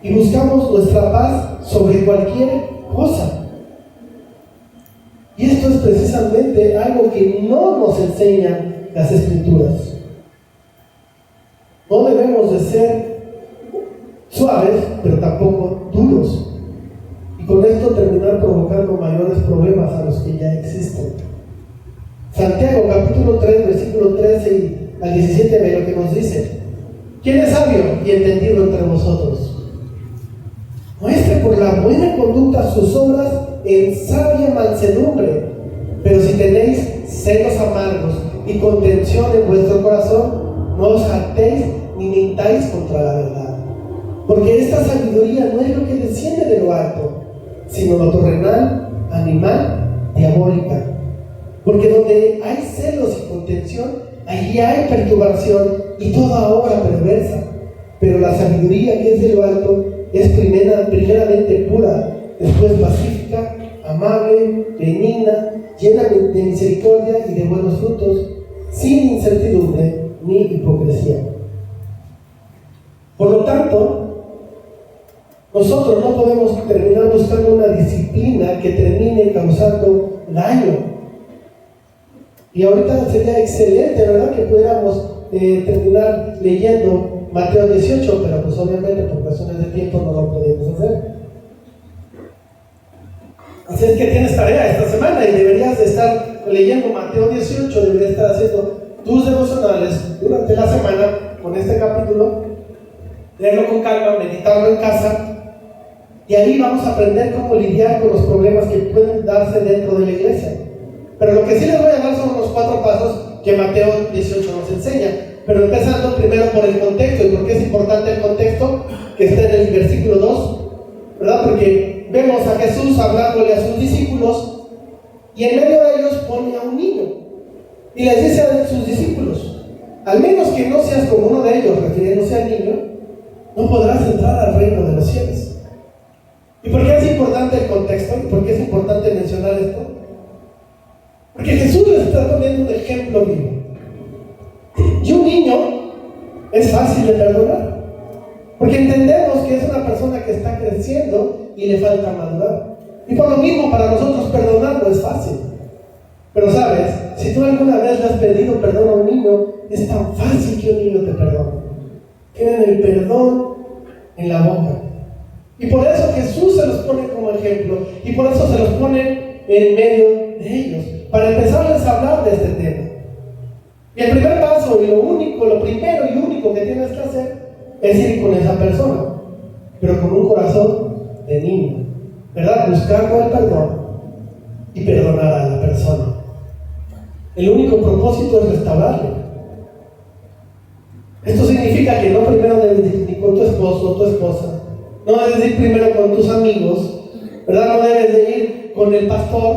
Y buscamos nuestra paz sobre cualquier cosa. Y esto es precisamente algo que no nos enseñan las Escrituras. No debemos de ser suaves, pero tampoco duros. Y con esto terminar provocando mayores problemas a los que ya existen. Santiago capítulo 3, versículo 13 al 17 ve lo que nos dice. ¿Quién es sabio y entendido entre vosotros? Muestre por la buena conducta sus obras en sabia mansedumbre. Pero si tenéis celos amargos y contención en vuestro corazón, no os jactéis ni mintáis contra la verdad. Porque esta sabiduría no es lo que desciende de lo alto, sino lo terrenal, animal, diabólica. Porque donde hay celos y contención, allí hay perturbación y toda obra perversa. Pero la sabiduría que es de lo alto es primeramente pura, después pacífica, amable, benigna, llena de misericordia y de buenos frutos, sin incertidumbre ni hipocresía. Por lo tanto, nosotros no podemos terminar buscando una disciplina que termine causando daño. Y ahorita sería excelente, ¿verdad?, que pudiéramos terminar leyendo Mateo 18, pero pues obviamente por razones de tiempo no lo podemos hacer. Así es que tienes tarea esta semana y deberías de estar leyendo Mateo 18, deberías estar haciendo tus devocionales durante la semana con este capítulo, leerlo con calma, meditarlo en casa, y ahí vamos a aprender cómo lidiar con los problemas que pueden darse dentro de la iglesia. Pero lo que sí les voy a dar son los 4 pasos que Mateo 18 nos enseña. Pero empezando primero por el contexto. ¿Y por qué es importante el contexto? Que está en el versículo 2, ¿verdad? Porque vemos a Jesús hablándole a sus discípulos y en medio de ellos pone a un niño. Y les dice a sus discípulos: al menos que no seas como uno de ellos, refiriéndose al niño, no podrás entrar al reino de los cielos. ¿Y por qué es importante el contexto? ¿Y por qué es importante mencionar esto? Porque Jesús les está poniendo un ejemplo vivo. Y un niño es fácil de perdonar, porque entendemos que es una persona que está creciendo y le falta madurar. Y por lo mismo, para nosotros perdonar no es fácil. Pero sabes, si tú alguna vez le has pedido perdón a un niño, es tan fácil que un niño te perdone. Tienen el perdón en la boca. Y por eso Jesús se los pone como ejemplo, y por eso se los pone en medio de ellos, para empezarles a hablar de este tema. Y el primer paso, y lo primero y único que tienes que hacer es ir con esa persona, pero con un corazón de niño, ¿verdad? Buscando el perdón y perdonar a la persona. el único propósito es restaurarlo. Esto significa que no primero debes ir ni con tu esposo o tu esposa, no debes ir primero con tus amigos, ¿verdad? No debes de ir con el pastor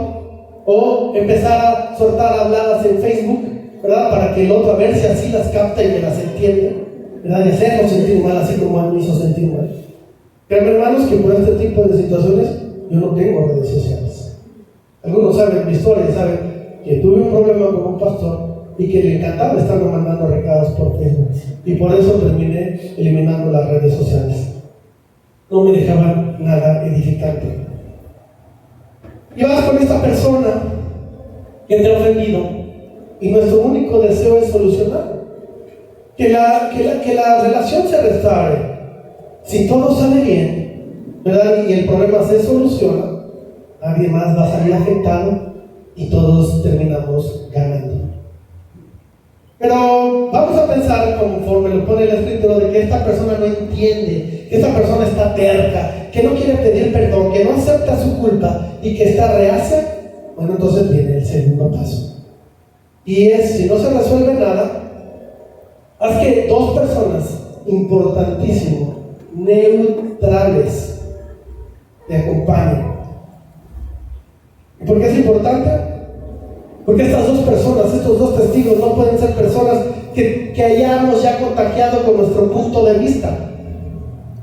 o empezar a soltar habladas en Facebook, ¿verdad? Para que el otro a ver si así las capta y me las entiende, ¿verdad? Y hacerlo sentir mal, así como él me hizo sentir mal. Pero hermanos, que por este tipo de situaciones yo no tengo redes sociales. Algunos saben mi historia, saben que tuve un problema con un pastor y que le encantaba estarme mandando recados por Facebook, y por eso terminé eliminando las redes sociales. No me dejaban nada edificante. Y vas con esta persona que te ha ofendido, y nuestro único deseo es solucionarlo, que la relación se restaure. Si todo sale bien, ¿verdad? Y el problema se soluciona, nadie más va a salir afectado y todos terminamos ganando. Pero vamos a pensar, conforme lo pone la escritura, de que esta persona no entiende, que esta persona está terca, que no quiere pedir perdón, que no acepta su culpa y que está reacia. Bueno, entonces viene el segundo paso. Y es, si no se resuelve nada, haz que dos personas importantísimas, neutrales, te acompañen. ¿Y por qué es importante? Porque estas dos personas, estos dos testigos, no pueden ser personas que hayamos ya contagiado con nuestro punto de vista,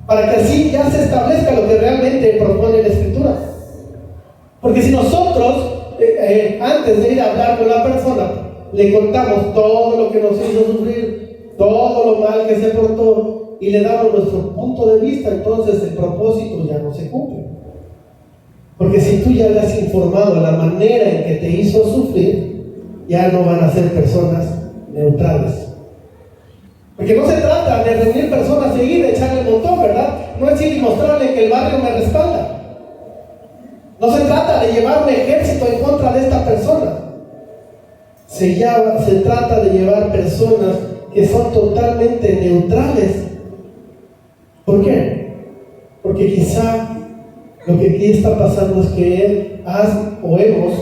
para que así ya se establezca lo que realmente propone la Escritura. Porque si nosotros, antes de ir a hablar con la persona, le contamos todo lo que nos hizo sufrir, todo lo mal que se portó, y le damos nuestro punto de vista, entonces el propósito ya no se cumple. Porque si tú ya le has informado la manera en que te hizo sufrir, ya no van a ser personas neutrales. Porque no se trata de reunir personas y ir a echarle el montón, ¿verdad? No es ir y mostrarle que el barrio me respalda. No se trata de llevar un ejército en contra de esta persona. Se trata de llevar personas que son totalmente neutrales. ¿Por qué? Porque quizá lo que aquí está pasando es que hemos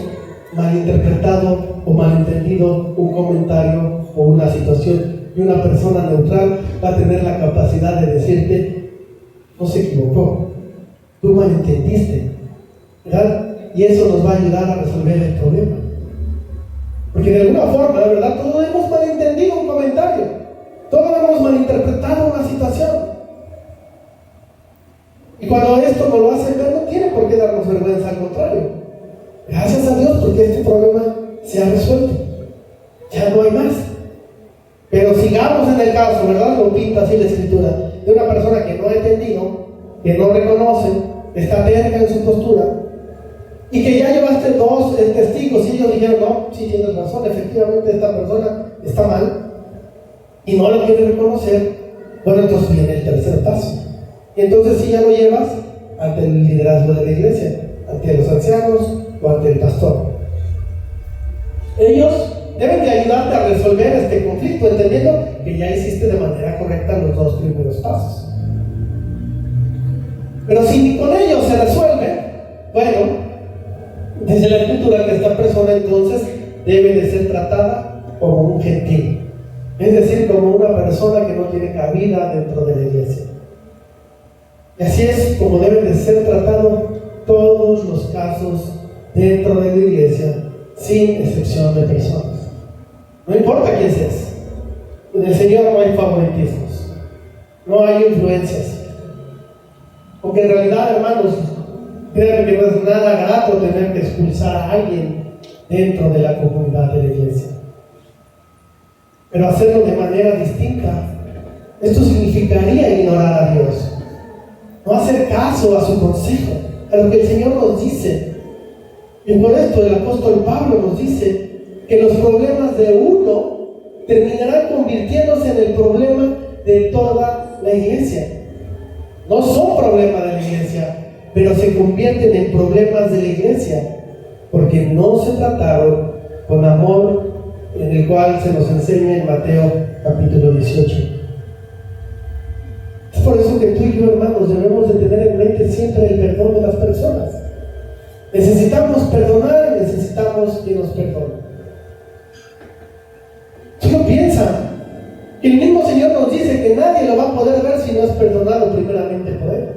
malinterpretado o malentendido un comentario o una situación, y una persona neutral va a tener la capacidad de decirte: no se equivocó, tú malentendiste, ¿verdad? Y eso nos va a ayudar a resolver el problema. Porque de alguna forma, ¿verdad?, todos hemos malentendido un comentario, todos hemos malinterpretado una situación. Y cuando esto nos lo hacen ver, no tiene por qué darnos vergüenza, al contrario. Gracias a Dios, porque este problema se ha resuelto. Ya no hay más. Pero sigamos en el caso, ¿verdad? Lo pinta así la Escritura, de una persona que no ha entendido, que no reconoce, está terca en su postura, y que ya llevaste dos testigos y ellos dijeron: no, sí tienes razón, efectivamente esta persona está mal, y no lo quiere reconocer. Bueno, entonces viene el tercer paso. Y entonces si ya lo llevas ante el liderazgo de la iglesia, ante los ancianos o ante el pastor. Ellos deben de ayudarte a resolver este conflicto, entendiendo que ya hiciste de manera correcta los dos primeros pasos. Pero si ni con ellos se resuelve, bueno, dice la Escritura que esta persona entonces debe de ser tratada como un gentil, es decir, como una persona que no tiene cabida dentro de la iglesia. Y así es como deben de ser tratados todos los casos dentro de la iglesia, sin excepción de personas. No importa quién seas. En el Señor no hay favoritismos, no hay influencias. Porque en realidad, hermanos, créanme que no es nada grato tener que expulsar a alguien dentro de la comunidad de la iglesia. Pero hacerlo de manera distinta, esto significaría ignorar a Dios, no hacer caso a su consejo, a lo que el Señor nos dice. Y por esto el apóstol Pablo nos dice que los problemas de uno terminarán convirtiéndose en el problema de toda la iglesia. No son problemas de la iglesia, pero se convierten en problemas de la iglesia, porque no se trataron con amor, en el cual se nos enseña en Mateo capítulo 18. Es por eso que tú y yo, hermanos, debemos de tener en mente siempre el perdón de las personas. Necesitamos perdonar y necesitamos que nos perdonen. piensa que el mismo Señor nos dice que nadie lo va a poder ver si no es perdonado primeramente por Él?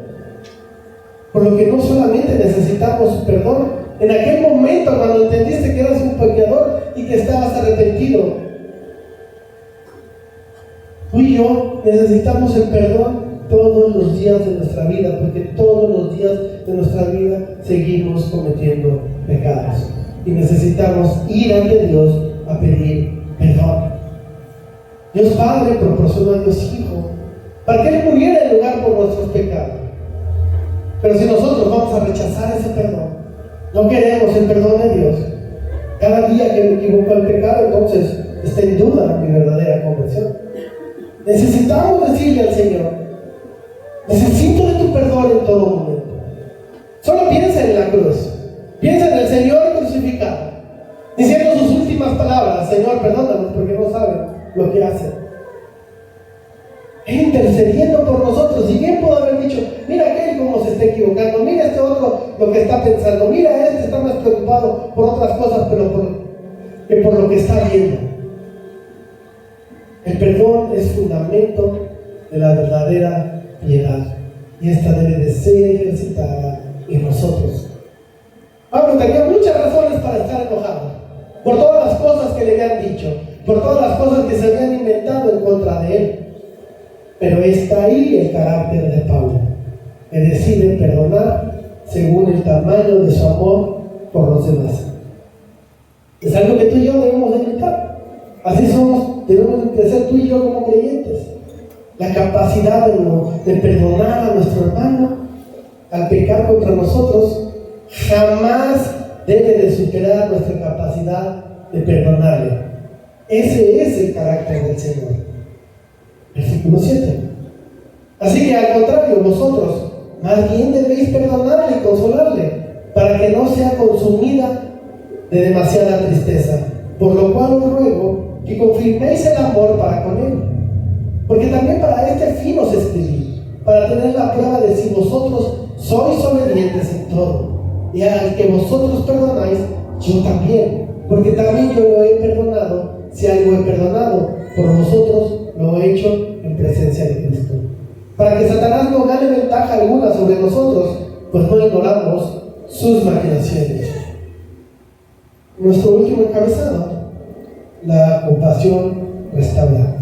Por lo que no solamente necesitamos perdón. En aquel momento cuando entendiste que eras un pecador y que estabas arrepentido, tú y yo necesitamos el perdón todos los días de nuestra vida, porque todos los días de nuestra vida seguimos cometiendo pecados y necesitamos ir ante Dios a pedir perdón. Dios Padre proporcionó a Dios Hijo para que Él muriera en lugar por nuestros pecados. Pero si nosotros vamos a rechazar ese perdón, no queremos el perdón de Dios, cada día que me equivoco al pecado, entonces está en duda mi verdadera conversión. Necesitamos decirle al Señor: necesito de tu perdón en todo momento. Solo piensa en la cruz, piensa en el Señor crucificado, diciendo sus últimas palabras: Señor, perdónanos porque no saben lo que hacen. Intercediendo por nosotros. Y bien pudo haber dicho: mira aquel cómo se está equivocando, mira este otro lo que está pensando, mira este está más preocupado por otras cosas que por lo que está viendo. El perdón es fundamento de la verdadera piedad, y esta debe de ser ejercitada en nosotros. Pablo tenía muchas razones para estar enojado por todas las cosas que le habían dicho, por todas las cosas que se habían inventado en contra de él. Pero está ahí el carácter de Pablo, que decide perdonar según el tamaño de su amor por los demás. Es algo que tú y yo debemos de imitar. Así debemos de ser tú y yo como creyentes. La capacidad de perdonar a nuestro hermano al pecar contra nosotros jamás debe de superar nuestra capacidad de perdonarle. Ese es el carácter del Señor. Versículo 7. Así que al contrario, vosotros más bien debéis perdonarle y consolarle, para que no sea consumida de demasiada tristeza. Por lo cual os ruego que confirméis el amor para con él. Porque también para este fin os escribí, para tener la prueba de si vosotros sois obedientes en todo. Y al que vosotros perdonáis, yo también. Porque también yo lo he perdonado, si algo he perdonado por vosotros, lo he hecho en presencia de Cristo, para que Satanás no gane ventaja alguna sobre nosotros, pues no ignoramos sus maquinaciones. Nuestro último encabezado: la compasión restaurada.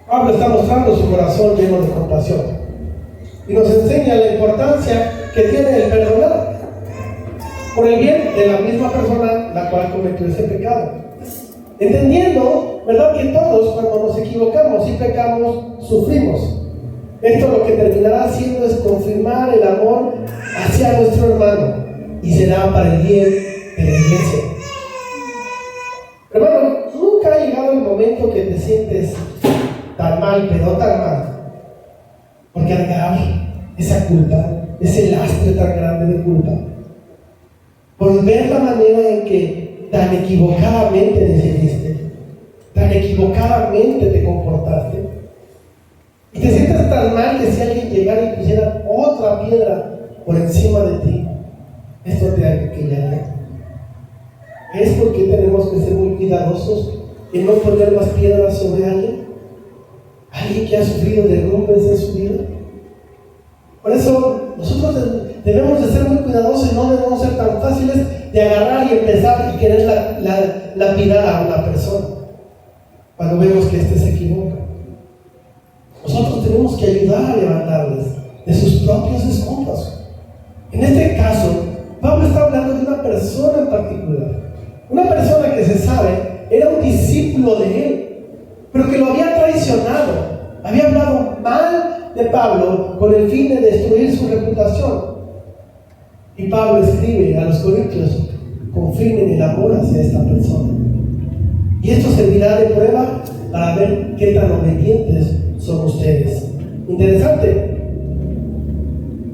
Pablo está mostrando su corazón lleno de compasión y nos enseña la importancia que tiene el perdonar por el bien de la misma persona la cual cometió ese pecado. Entendiendo, ¿verdad?, que todos cuando nos equivocamos y pecamos, sufrimos. Esto lo que terminará haciendo es confirmar el amor hacia nuestro hermano y será para el bien de la iglesia. Hermano, nunca ha llegado el momento que te sientes tan mal, pero tan mal, por cargar esa culpa, ese lastre tan grande de culpa, por ver la manera en que tan equivocadamente decidiste, tan equivocadamente te comportaste, y te sientes tan mal que si alguien llegara y pusiera otra piedra por encima de ti, esto te aquejaría. ¿Es por qué tenemos que ser muy cuidadosos en no poner más piedras sobre alguien? Alguien que ha sufrido derrumbes en su vida. Por eso nosotros debemos de ser muy cuidadosos y no debemos ser tan fáciles de agarrar y empezar y querer lapidar a una persona cuando vemos que éste se equivoca. Nosotros tenemos que ayudar a levantarles de sus propios escombros. En este caso, Pablo está hablando de una persona en particular, una persona que se sabe era un discípulo de él, pero que lo había traicionado, había hablado mal de Pablo con el fin de destruir su reputación. Y Pablo escribe a los corintios: confirmen el amor hacia esta persona. Y esto servirá de prueba para ver qué tan obedientes son ustedes. Interesante,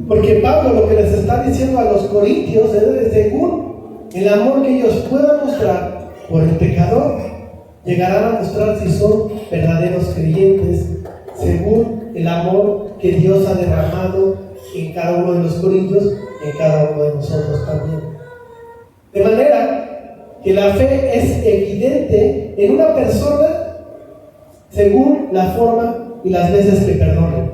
porque Pablo lo que les está diciendo a los corintios es: según el amor que ellos puedan mostrar por el pecador, llegarán a mostrar si son verdaderos creyentes, según el amor que Dios ha derramado en cada uno de los corintios y en cada uno de nosotros también. De manera que la fe es evidente en una persona según la forma y las veces que perdona.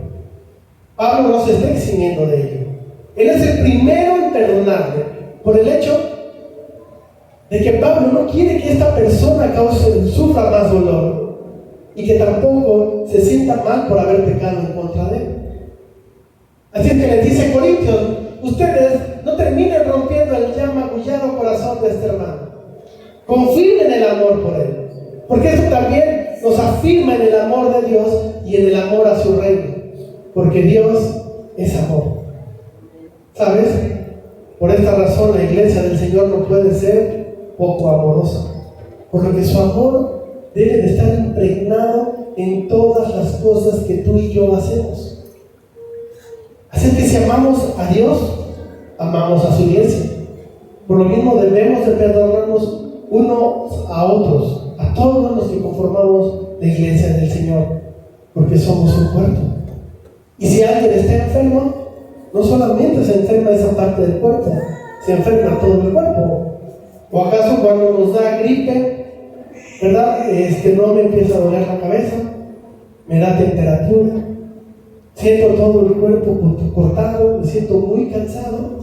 Pablo no se está eximiendo de ello. Él es el primero en perdonarle por el hecho de que Pablo no quiere que esta persona sufra más dolor y que tampoco se sienta mal por haber pecado en contra de él. Así es que les dice Corintios: ustedes no terminen rompiendo el ya magullado corazón de este hermano. Confíen en el amor por él, porque eso también nos afirma en el amor de Dios y en el amor a su reino, porque Dios es amor. ¿Sabes? Por esta razón la iglesia del Señor no puede ser poco amorosa, por lo que su amor debe de estar impregnado en todas las cosas que tú y yo hacemos. Así que si amamos a Dios, amamos a su iglesia. Por lo mismo debemos de perdonarnos unos a otros, a todos los que conformamos la iglesia del Señor, porque somos un cuerpo. Y si alguien está enfermo, no solamente se enferma esa parte del cuerpo, se enferma todo el cuerpo. ¿O acaso cuando nos da gripe, verdad? No me empieza a doler la cabeza, me da temperatura, siento todo el cuerpo cortado, me siento muy cansado.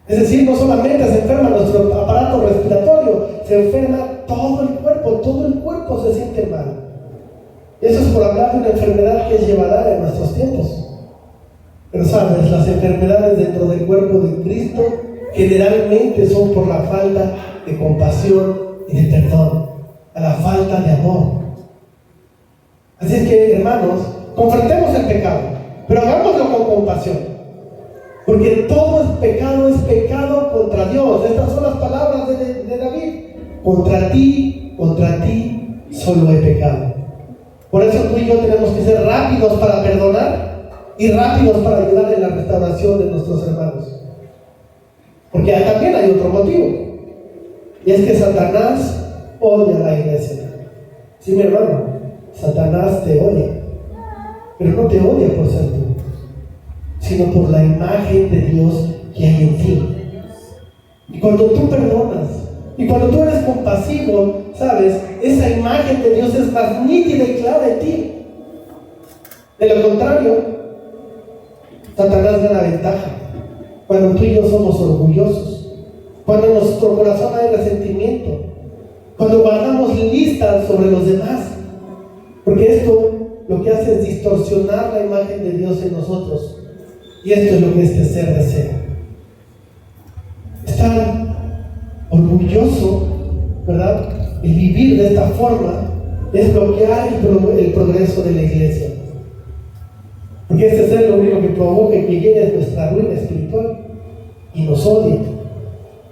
Es decir, no solamente se enferma nuestro aparato respiratorio, se enferma todo el cuerpo se siente mal. Eso es por hablar de una enfermedad que es llevadera en nuestros tiempos. Pero sabes, las enfermedades dentro del cuerpo de Cristo generalmente son por la falta de compasión y de perdón, a la falta de amor. Así es que, hermanos, confrontemos el pecado, pero hagámoslo con compasión, porque todo es pecado contra Dios. Estas son las palabras de David: contra ti solo he pecado. Por eso tú y yo tenemos que ser rápidos para perdonar y rápidos para ayudar en la restauración de nuestros hermanos. Porque también hay otro motivo, y es que Satanás odia a la iglesia. Sí, mi hermano, Satanás te odia, pero no te odia por ser tú, sino por la imagen de Dios que hay en ti. Y cuando tú perdonas, y cuando tú eres compasivo, sabes, esa imagen de Dios es más nítida y clara en ti. De lo contrario, Satanás gana ventaja cuando tú y yo somos orgullosos, cuando en nuestro corazón hay resentimiento, cuando guardamos listas sobre los demás, porque esto lo que hace es distorsionar la imagen de Dios en nosotros, y esto es lo que este ser desea. Estar orgulloso, ¿verdad? El vivir de esta forma es bloquear el progreso de la iglesia, porque este ser lo único que provoca que llegue es nuestra ruina espiritual y nos odia.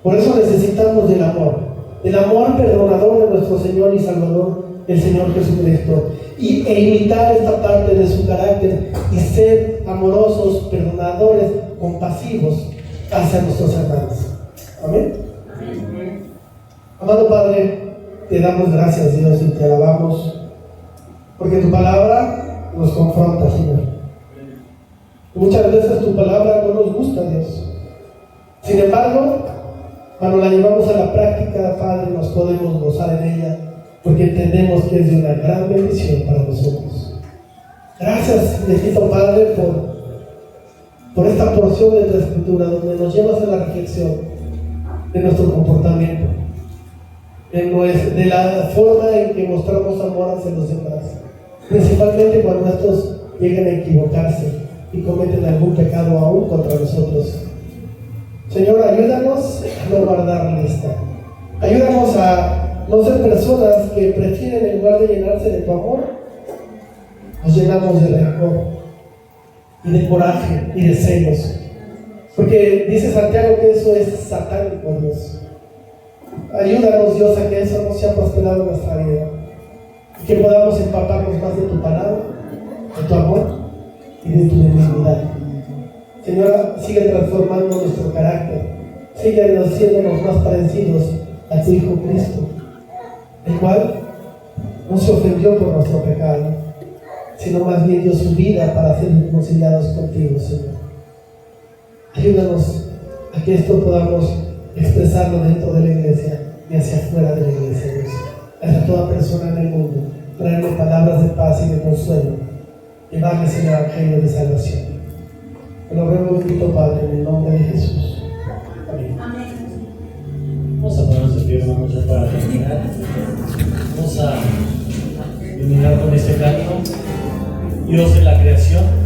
Por eso necesitamos del amor perdonador de nuestro Señor y Salvador, el Señor Jesucristo, e imitar esta parte de su carácter y ser amorosos, perdonadores, compasivos hacia nuestros hermanos. Amén. Amado Padre, te damos gracias, Dios, y te alabamos, porque tu palabra nos confronta, Señor. Muchas veces tu palabra no nos gusta, Dios. Sin embargo, cuando la llevamos a la práctica, Padre, nos podemos gozar en ella, porque entendemos que es de una gran bendición para nosotros. Gracias, bendito Padre, por esta porción de tu Escritura, donde nos llevas a la reflexión de nuestro comportamiento, de la forma en que mostramos amor hacia los demás, principalmente cuando estos llegan a equivocarse y cometen algún pecado aún contra nosotros. Señor, ayúdanos a no guardar lista. Ayúdanos a no ser personas que prefieren, en lugar de llenarse de tu amor, nos llenamos de rencor y de coraje y de celos. Porque dice Santiago que eso es satánico, Dios. Ayúdanos, Dios, a que eso no sea prosperado en nuestra vida, y que podamos empaparnos más de tu palabra, de tu amor y de tu benignidad. Señora, sigue transformando nuestro carácter, sigue haciéndonos más parecidos a tu Hijo Cristo, el cual no se ofendió por nuestro pecado, sino más bien dio su vida para ser reconciliados contigo, Señor. Ayúdanos a que esto podamos expresarlo dentro de la iglesia y hacia afuera de la iglesia, Dios. Hacia toda persona en el mundo, traerle palabras de paz y de consuelo, llevarles el evangelio de salvación. Te lo ruego, bendito Padre, en el nombre de Jesús. Amén. Vamos a ponernos de pie, hermanos, ya para terminar. Vamos a terminar con este canto. Dios de la creación.